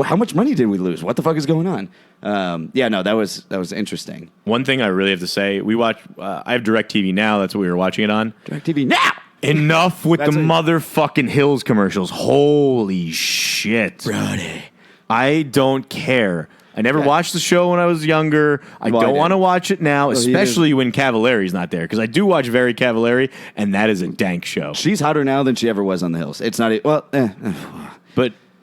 How much money did we lose? What the fuck is going on? That was interesting. One thing I really have to say, we watch. I have DirecTV now. That's what we were watching it on. DirecTV now. Enough with That's the a- motherfucking Hills commercials. Holy shit. Brody. I don't care. I never Yeah. watched the show when I was younger. I Well, I don't did. want to watch it now, he especially when Cavallari's not there. Because I do watch Very Cavallari, and that is a dank show. She's hotter now than she ever was on the Hills. It's not. But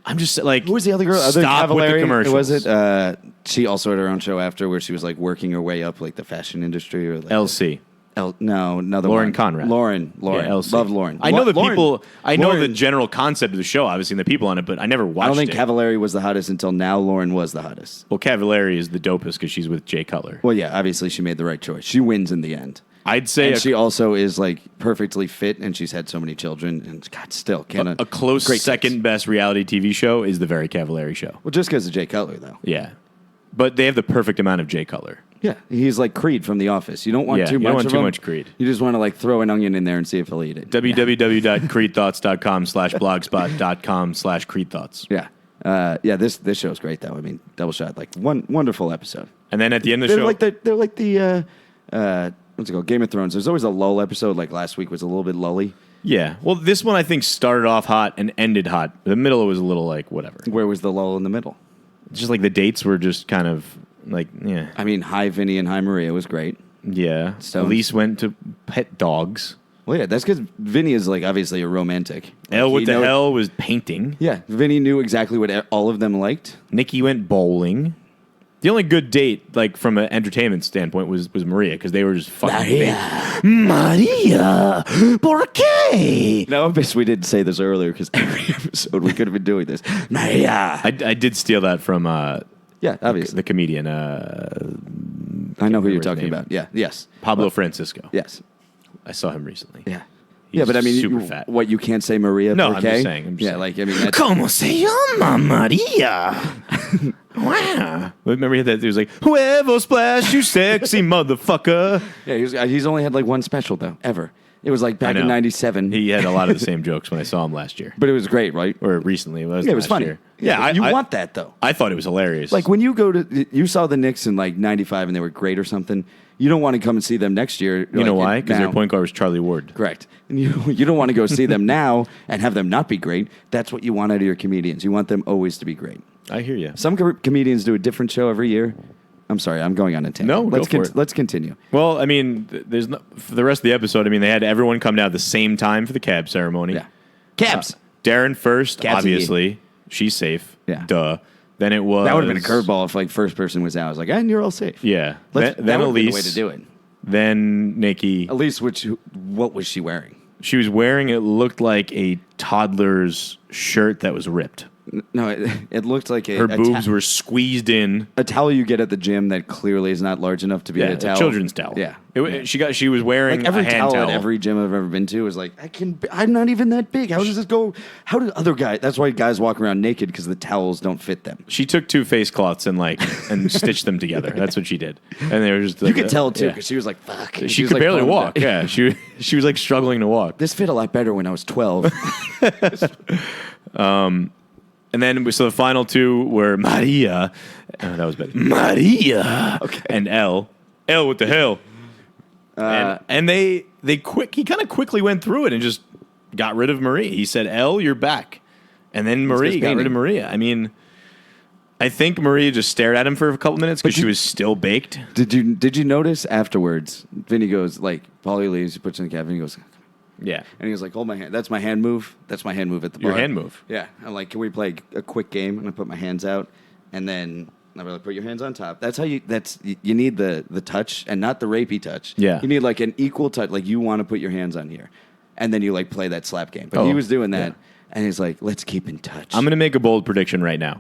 I'm just like, Who was the other girl? Stop with the commercials. Was it? She also had her own show after where she was like working her way up like the fashion industry or like LC. no, another Lauren one. Conrad. Lauren. Yeah, LC. Love Lauren. I know the Lauren- people. I know the Lauren- general concept of the show, obviously, and the people on it, but I never watched I don't think it. Cavallari was the hottest until now. Lauren was the hottest. Well, Cavallari is the dopest because she's with Jay Cutler. Well, yeah, obviously she made the right choice. She wins in the end. I'd say And she also is like perfectly fit, and she's had so many children, and God, still can't. a close great second sex. best reality TV show is the Very Cavallari show. Well, just because of Jay Cutler, though. Yeah. But they have the perfect amount of Jay Cutler. Yeah, he's like Creed from The Office. You don't want Yeah, too you much. don't want of too him. much Creed. You just want to like throw an onion in there and see if he'll eat it. www.creedthoughts.com/blogspot.com/creedthoughts. Yeah. This show's great though. I mean, Double Shot, like one wonderful episode. And then at the end of the show, They're like the what's it called? Game of Thrones. There's always a lull episode. Like last week was a little bit lully. yeah. Well, this one I think started off hot and ended hot. The middle was a little like whatever. Where was the lull in the middle? Just like the dates were just kind of like yeah. I mean, Hi Vinny and Hi Maria was great. Yeah. Stones. Elise went to pet dogs. Well, yeah, that's because Vinny is like obviously a romantic. Elle Like, what he the know- hell was painting. Yeah, Vinny knew exactly what all of them liked. Nikki went bowling. The only good date, like from an entertainment standpoint, was Maria because they were just fucking. Maria, ¿por qué? No, I guess we didn't say this earlier because every episode we could have been doing this. Maria. I did steal that from Yeah, obviously. the comedian I know who you're remember his talking name. about. Yeah, yes. Pablo Francisco. Yes. I saw him recently. Yeah. He's yeah, but I mean, super fat. What, you can't say Maria No, per I'm K? just saying, I'm just saying. like, I mean, that's, ¿Cómo se llama Maria? Wow. Remember that? He was like, whoever splash you sexy motherfucker. yeah, he's only had like one special, though, ever. It was like back I in know. '97. He had a lot of the same jokes when I saw him last year. But it was great, right? Or recently. It was Yeah, it was last funny. year. Yeah, you want that, though. I thought it was hilarious. Like when you you saw the Knicks in like '95 and they were great or something. You don't want to come and see them next year. you know why? Because their point guard was Charlie Ward. Correct. And you don't want to go see them now and have them not be great. That's what you want out of your comedians. You want them always to be great. I hear you. Some comedians do a different show every year. I'm sorry, I'm going on a tangent. No, go for it. Let's continue. Well, I mean, there's no, for the rest of the episode, I mean, they had everyone come down at the same time for the cab ceremony. Yeah. Cabs. Darren first, Cabs obviously. She's safe. Yeah. Duh. Then it was... That would have been a curveball if like first person was out. I was like, and you're all safe. Yeah. That then would have been the Elise. way to do it. Then Nikki. Elise, what was she wearing? She was wearing, it looked like a toddler's shirt that was ripped. No, it looked like Her boobs were squeezed in. a towel you get at the gym that clearly is not large enough to be a towel. Children's towel. Yeah. She was wearing Like every a hand towel towel. at every gym I've ever been to was like, I'm not even that big. How does this go? How do other guys? That's why guys walk around naked because the towels don't fit them. She took 2 face cloths and stitched them together. That's what she did. And they were just You could tell too because she was like, fuck. She was could like, barely bummed walk. out. Yeah, she was like struggling to walk. This fit a lot better when I was 12. And then so the final 2 were Maria. That was bad. Maria. Okay. And L. L, what the hell? And he kind of quickly went through it and just got rid of Marie. He said, L, you're back. And then Marie got rid of Maria. I mean, I think Maria just stared at him for a couple minutes because she was still baked. Did you notice afterwards? Vinny goes like, Paulie leaves, he puts in the cabin, he goes, Yeah. and he was like, hold my hand. That's my hand move. That's my hand move at the bar. Your hand move. Yeah. I'm like, can we play a quick game? And I put my hands out, and then I really put your hands on top. That's how you need the touch and not the rapey touch. Yeah. You need like an equal touch. Like you want to put your hands on here, and then you like play that slap game. But he was doing that, and he's like, let's keep in touch. I'm going to make a bold prediction right now.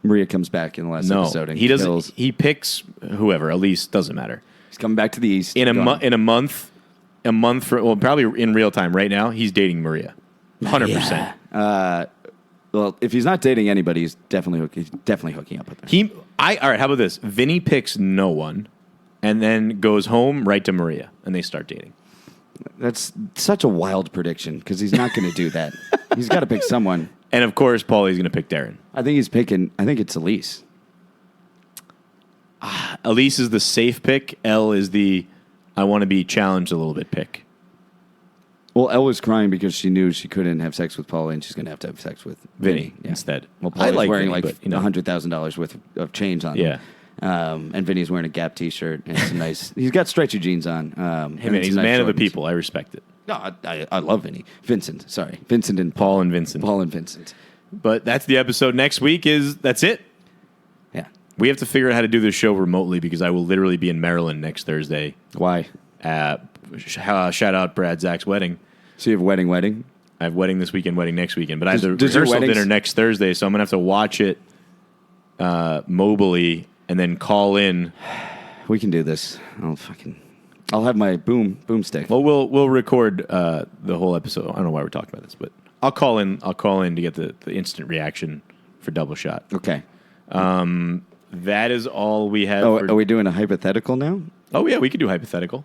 Maria comes back in the last episode. And he doesn't. kills. He picks whoever. Elise doesn't matter. He's coming back to the east In a month. Probably in real time right now, he's dating Maria. 100%. Well, if he's not dating anybody, he's definitely hooking up with her. All right, how about this? Vinny picks no one and then goes home right to Maria and they start dating. That's such a wild prediction because he's not going to do that. He's got to pick someone. And of course, Paulie's going to pick Darren. I think it's Elise. Elise is the safe pick. Elle is the I want to be challenged a little bit pick. Well, Elle was crying because she knew she couldn't have sex with Paulie and she's going to have sex with Vinny instead. Well, I Paulie's like wearing Vinny, like but, $100,000 worth of change on him. Yeah. And Vinny's wearing a Gap T-shirt and some nice. He's got stretchy jeans on. Hey man, he's a man of the people. I respect it. No, I love Vinny. Vincent and Paul and Vincent. Paul and Vincent. But that's the episode. Next week that's it. Yeah. We have to figure out how to do this show remotely because I will literally be in Maryland next Thursday. Why? Shout out Brad Zach's wedding. So you have wedding? I have wedding this weekend, wedding next weekend. But I have the does your rehearsal weddings- dinner next Thursday, so I'm going to have to watch it mobily and then call in. We can do this. I'll have my boomstick. Well, we'll record the whole episode. I don't know why we're talking about this, but I'll call in to get the instant reaction for Double Shot. Okay. That is all we have. Are we doing a hypothetical now? Oh, yeah, we could do hypothetical.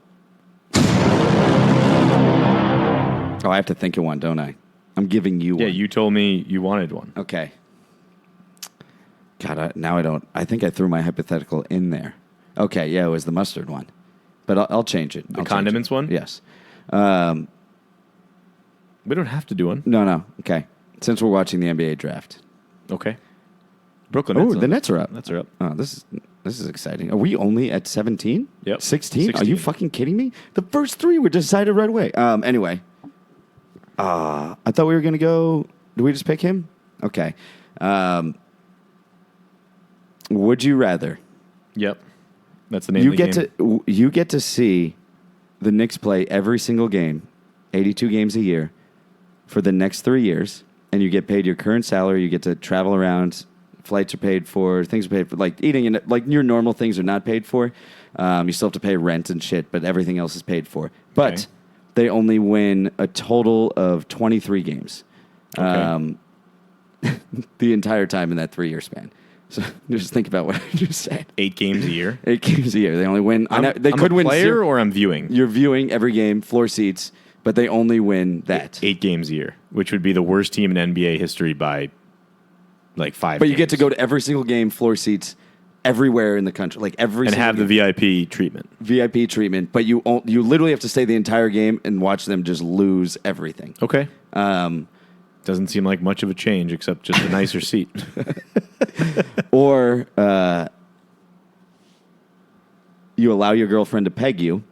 Oh, I have to think of one, don't I? I'm giving you one. Yeah, you told me you wanted one. Okay. God, now I don't. I think I threw my hypothetical in there. Okay, yeah, it was the mustard one. But I'll change it. The condiments one? Yes. We don't have to do one. No. Okay. Since we're watching the NBA draft. Okay. Brooklyn Oh, Nets. the Nets are up. Nets are up. Oh, this is exciting. Are we only at 17? Yep. 16? Are 16. you fucking kidding me? The first 3 were decided right away. Anyway. I thought we were going to go. Did we just pick him? Okay. Would you rather? Yep. That's the name of the game. You get to see the Knicks play every single game, 82 games a year, for the next 3 years, and you get paid your current salary. You get to travel around. Flights are paid for. Things are paid for. Like eating and like your normal things are not paid for. You still have to pay rent and shit, but everything else is paid for. But Okay. they only win a total of 23 games Okay. the entire time in that 3-year span. So just think about what I just said. 8 games a year. 8 games a year. They only win. They I'm could a win player zero. or I'm viewing. You're viewing every game, floor seats, but they only win that. 8 games a year, which would be the worst team in NBA history by like 5 But you get games. to go to every single game, floor seats, everywhere in the country, like every and single have the game. VIP treatment. VIP treatment. But you literally have to stay the entire game and watch them just lose everything. Okay. Doesn't seem like much of a change except just a nicer seat. Or you allow your girlfriend to peg you.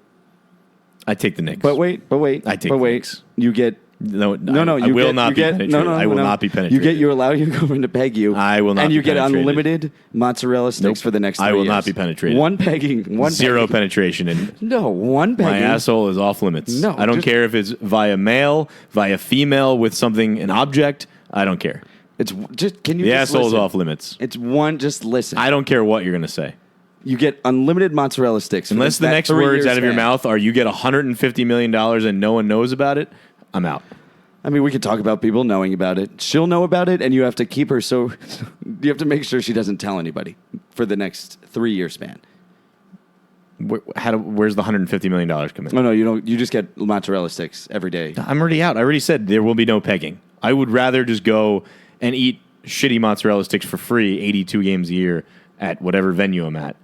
I take the Knicks. But wait. I take the Knicks. You get No, I I will get, not you be get, penetrated. No, I will not be penetrated. You allow your girlfriend to peg you. I will not and be you get penetrated. unlimited mozzarella sticks Nope. for the next 3 I will years. not be penetrated. One pegging. Zero penetration. And No, one pegging. my asshole is off limits. No, I don't just- care if it's via male, via female with something, an object. I don't care. It's just, can you The just asshole's listen? off limits. It's one, just listen. I don't care what you're going to say. You get unlimited mozzarella sticks. for Unless the that next 3 words year out of your span. mouth are you get $150 million and no one knows about it, I'm out. I mean, we could talk about people knowing about it. She'll know about it, and you have to keep her so you have to make sure she doesn't tell anybody for the next 3 year span. Where's the $150 million come in? Oh no, you don't. You just get mozzarella sticks every day. I'm already out. I already said there will be no pegging. I would rather just go and eat shitty mozzarella sticks for free 82 games a year at whatever venue I'm at.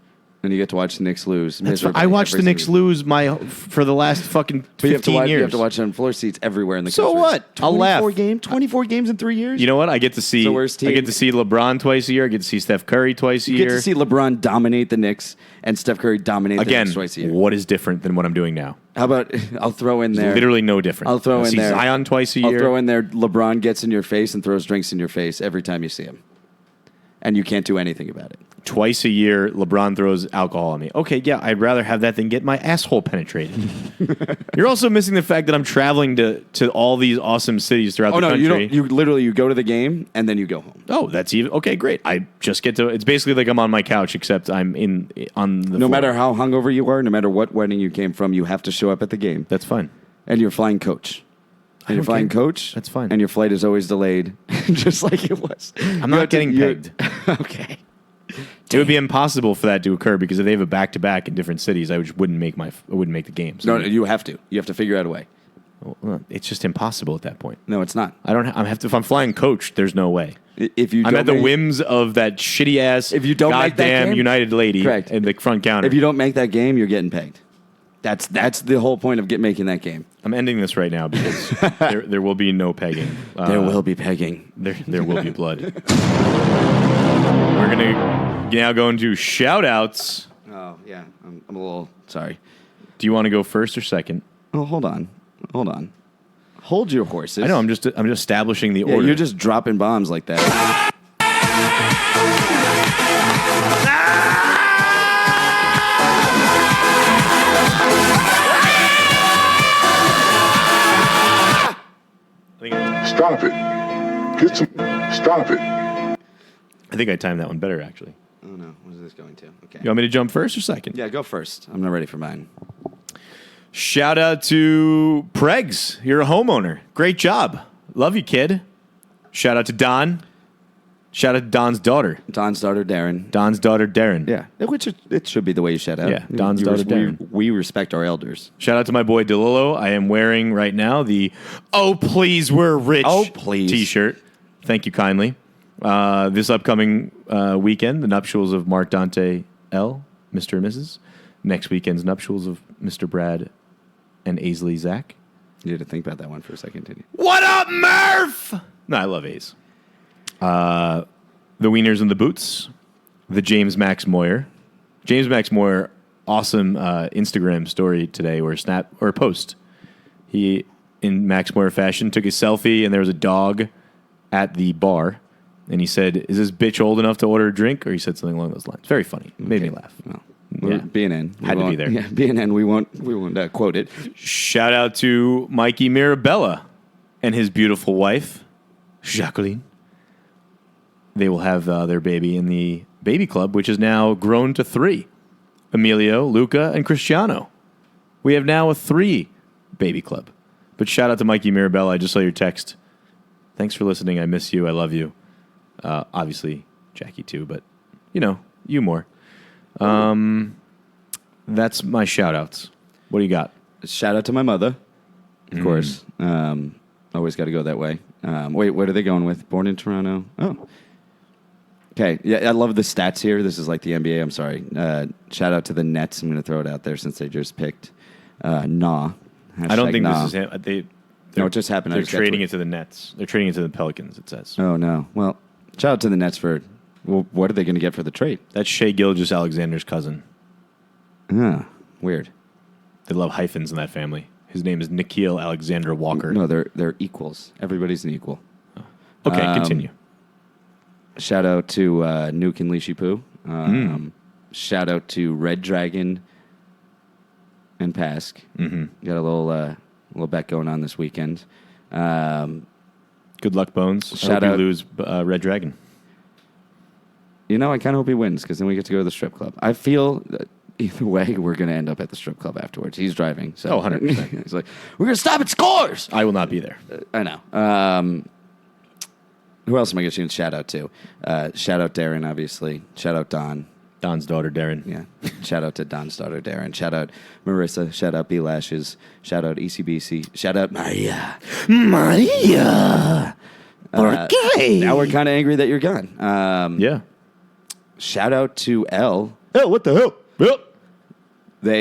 And you get to watch the Knicks lose. I watched the Knicks lose for the last fucking 15 years. You have to watch on floor seats everywhere in the So country. what? I'll laugh. 24 games in 3 years? You know what? I get to see. So where's I get to see LeBron twice a year. I get to see Steph Curry twice a You year. get to see LeBron dominate the Knicks and Steph Curry dominate the Again, Knicks twice a year. what is different than what I'm doing now? How about I'll throw in there. Literally no different. I'll throw in see there. Zion twice a year. I'll throw in there. LeBron gets in your face and throws drinks in your face every time you see him, and you can't do anything about it. Twice a year, LeBron throws alcohol on me. Okay, yeah, I'd rather have that than get my asshole penetrated. You're also missing the fact that I'm traveling to all these awesome cities throughout Oh the no, country. you don't. You literally you go to the game and then you go home. Oh, that's even okay. Great. I just get to. It's basically like I'm on my couch, except I'm on the. No floor. matter how hungover you are, no matter what wedding you came from, you have to show up at the game. That's fine. And you're flying coach. And you're don't flying care. coach. That's fine. And your flight is always delayed, just like it was. I'm not getting pegged. Okay. It would be impossible for that to occur because if they have a back to back in different cities, I just wouldn't make the game. So No, you have to. You have to figure out a way. well, it's just impossible at that point. No, it's not. I don't. I have to. If I'm flying coach, there's no way. If you I'm don't at the make- whims of that shitty ass. If you don't make that goddamn game- United lady Correct. in the front counter. If you don't make that game, you're getting pegged. That's the whole point of making that game. I'm ending this right now because there will be no pegging. There will be pegging. There will be blood. We're gonna now go into shout outs. Oh yeah, I'm a little sorry. Do you want to go first or second? Oh, hold on. Hold your horses. I know. I'm just establishing the Yeah, order. you're just dropping bombs like that. Stop it. Get some. Stop it. I think I timed that one better actually. Oh no, what is this going to? Okay. You want me to jump first or second? Yeah, go first. I'm not ready for mine. Shout out to Pregs. You're a homeowner. Great job. Love you, kid. Shout out to Don. Shout out to Don's daughter. Don's daughter, Darren. Don's daughter, Darren. Yeah, which it should be the way you shout out. Yeah, Don's daughter, Darren. We respect our elders. Shout out to my boy DeLillo. I am wearing right now the "Oh Please We're Rich" Oh, please. T-shirt. Thank you kindly. This upcoming weekend, the nuptials of Mark Dante L, Mr. and Mrs. Next weekend's nuptials of Mr. Brad and Aisley Zach. You had to think about that one for a second, didn't you? What up, Murph? No, I love A's. The Wieners and the Boots. The James Max Moyer. James Max Moyer, awesome Instagram story today or post. He, in Max Moyer fashion, took a selfie and there was a dog at the bar. And he said, "Is this bitch old enough to order a drink?" Or he said something along those lines. Very funny. Made me laugh. Well, Yeah. BNN. Had to be there. Yeah, BNN. We won't quote it. Shout out to Mikey Mirabella and his beautiful wife, Jacqueline. They will have their baby in the baby club, which is now grown to 3. Emilio, Luca, and Cristiano. We have now a 3 baby club. But shout out to Mikey Mirabella. I just saw your text. Thanks for listening. I miss you. I love you. Obviously, Jackie too, but, you more. That's my shout outs. What do you got? Shout out to my mother, of course. Always got to go that way. Wait, what are they going with? Born in Toronto. Oh. Okay. Yeah, I love the stats here. This is like the NBA. I'm sorry. Shout out to the Nets. I'm going to throw it out there since they just picked Nah. I don't think Nah. this is No, it just happened. I They're just got trading to it to the Nets. They're trading it to the Pelicans, it says. Oh, no. Well, shout out to the Nets for, well, what are they going to get for the trade? That's Shea Gilgeous-Alexander's cousin. Weird. They love hyphens in that family. His name is Nikhil Alexander Walker. No, they're equals. Everybody's an equal. Okay, continue. Shout out to Nuke and Lishi Poo. Shout out to Red Dragon and Pask. Got a little bet going on this weekend. Good luck, Bones. Shout I hope out. you lose Red Dragon. You know, I kind of hope he wins because then we get to go to the strip club. I feel that either way, we're going to end up at the strip club afterwards. He's driving. So. Oh, 100%. He's like, we're going to stop at Scores. I will not be there. I know. Who else am I going to shout out to? Shout out Darren, obviously. Shout out Don. Don's daughter, Darren. Yeah. Shout out to Don's daughter, Darren. Shout out Marissa. Shout out B Lashes. Shout out ECBC. Shout out Maria. Maria. Okay. Now we're kind of angry that you're gone. Yeah. Shout out to L. Oh, what the hell? Yep.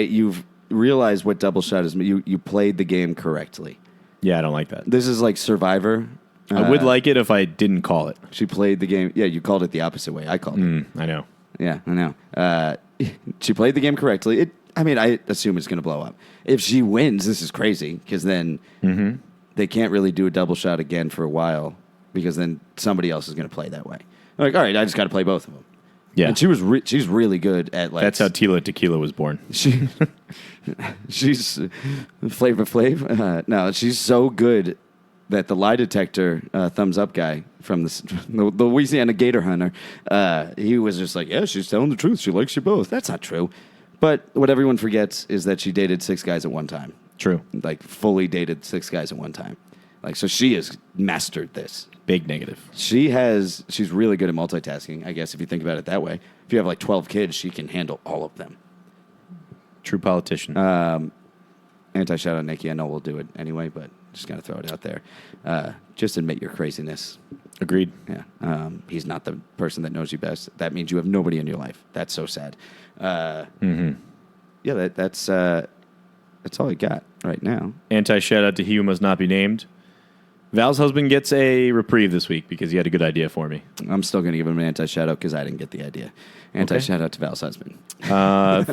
You've realized what double shot is. You played the game correctly. Yeah, I don't like that. This is like Survivor. I would like it if I didn't call it. She played the game. Yeah, you called it the opposite way. I called it. I know. Yeah, I know. She played the game correctly. I assume it's going to blow up. If she wins, this is crazy because then they can't really do a double shot again for a while because then somebody else is going to play that way. I'm like, all right, I just got to play both of them. Yeah. And she's really good at like. That's how Tila Tequila was born. She's Flavor Flav. No, she's so good that the lie detector thumbs up guy from the Louisiana Gator Hunter, he was just like, yeah, she's telling the truth. She likes you both. That's not true. But what everyone forgets is that she dated 6 guys at one time. True. Like fully dated 6 guys at one time. Like, so she has mastered this. Big negative. She's really good at multitasking, I guess, if you think about it that way. If you have like 12 kids, she can handle all of them. True politician. Anti-shout out Nikki. I know we'll do it anyway, but just got to throw it out there. Just admit your craziness. Agreed. Yeah. He's not the person that knows you best. That means you have nobody in your life. That's so sad. Yeah, that's all I got right now. Anti-shout out to he who must not be named. Val's husband gets a reprieve this week because he had a good idea for me. I'm still going to give him an anti-shout out because I didn't get the idea. Anti-shout out to Val's husband.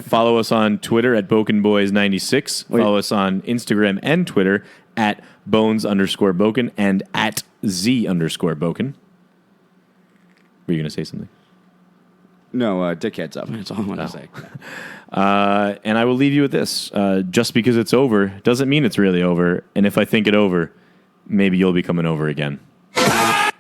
Follow us on Twitter at BokenBoys96. Follow us on Instagram and Twitter at Bones_Boken and at Z_Boken. Were you going to say something? No, dickheads up. That's all I want to say. And I will leave you with this. Just because it's over doesn't mean it's really over. And if I think it over, maybe you'll be coming over again. Ah!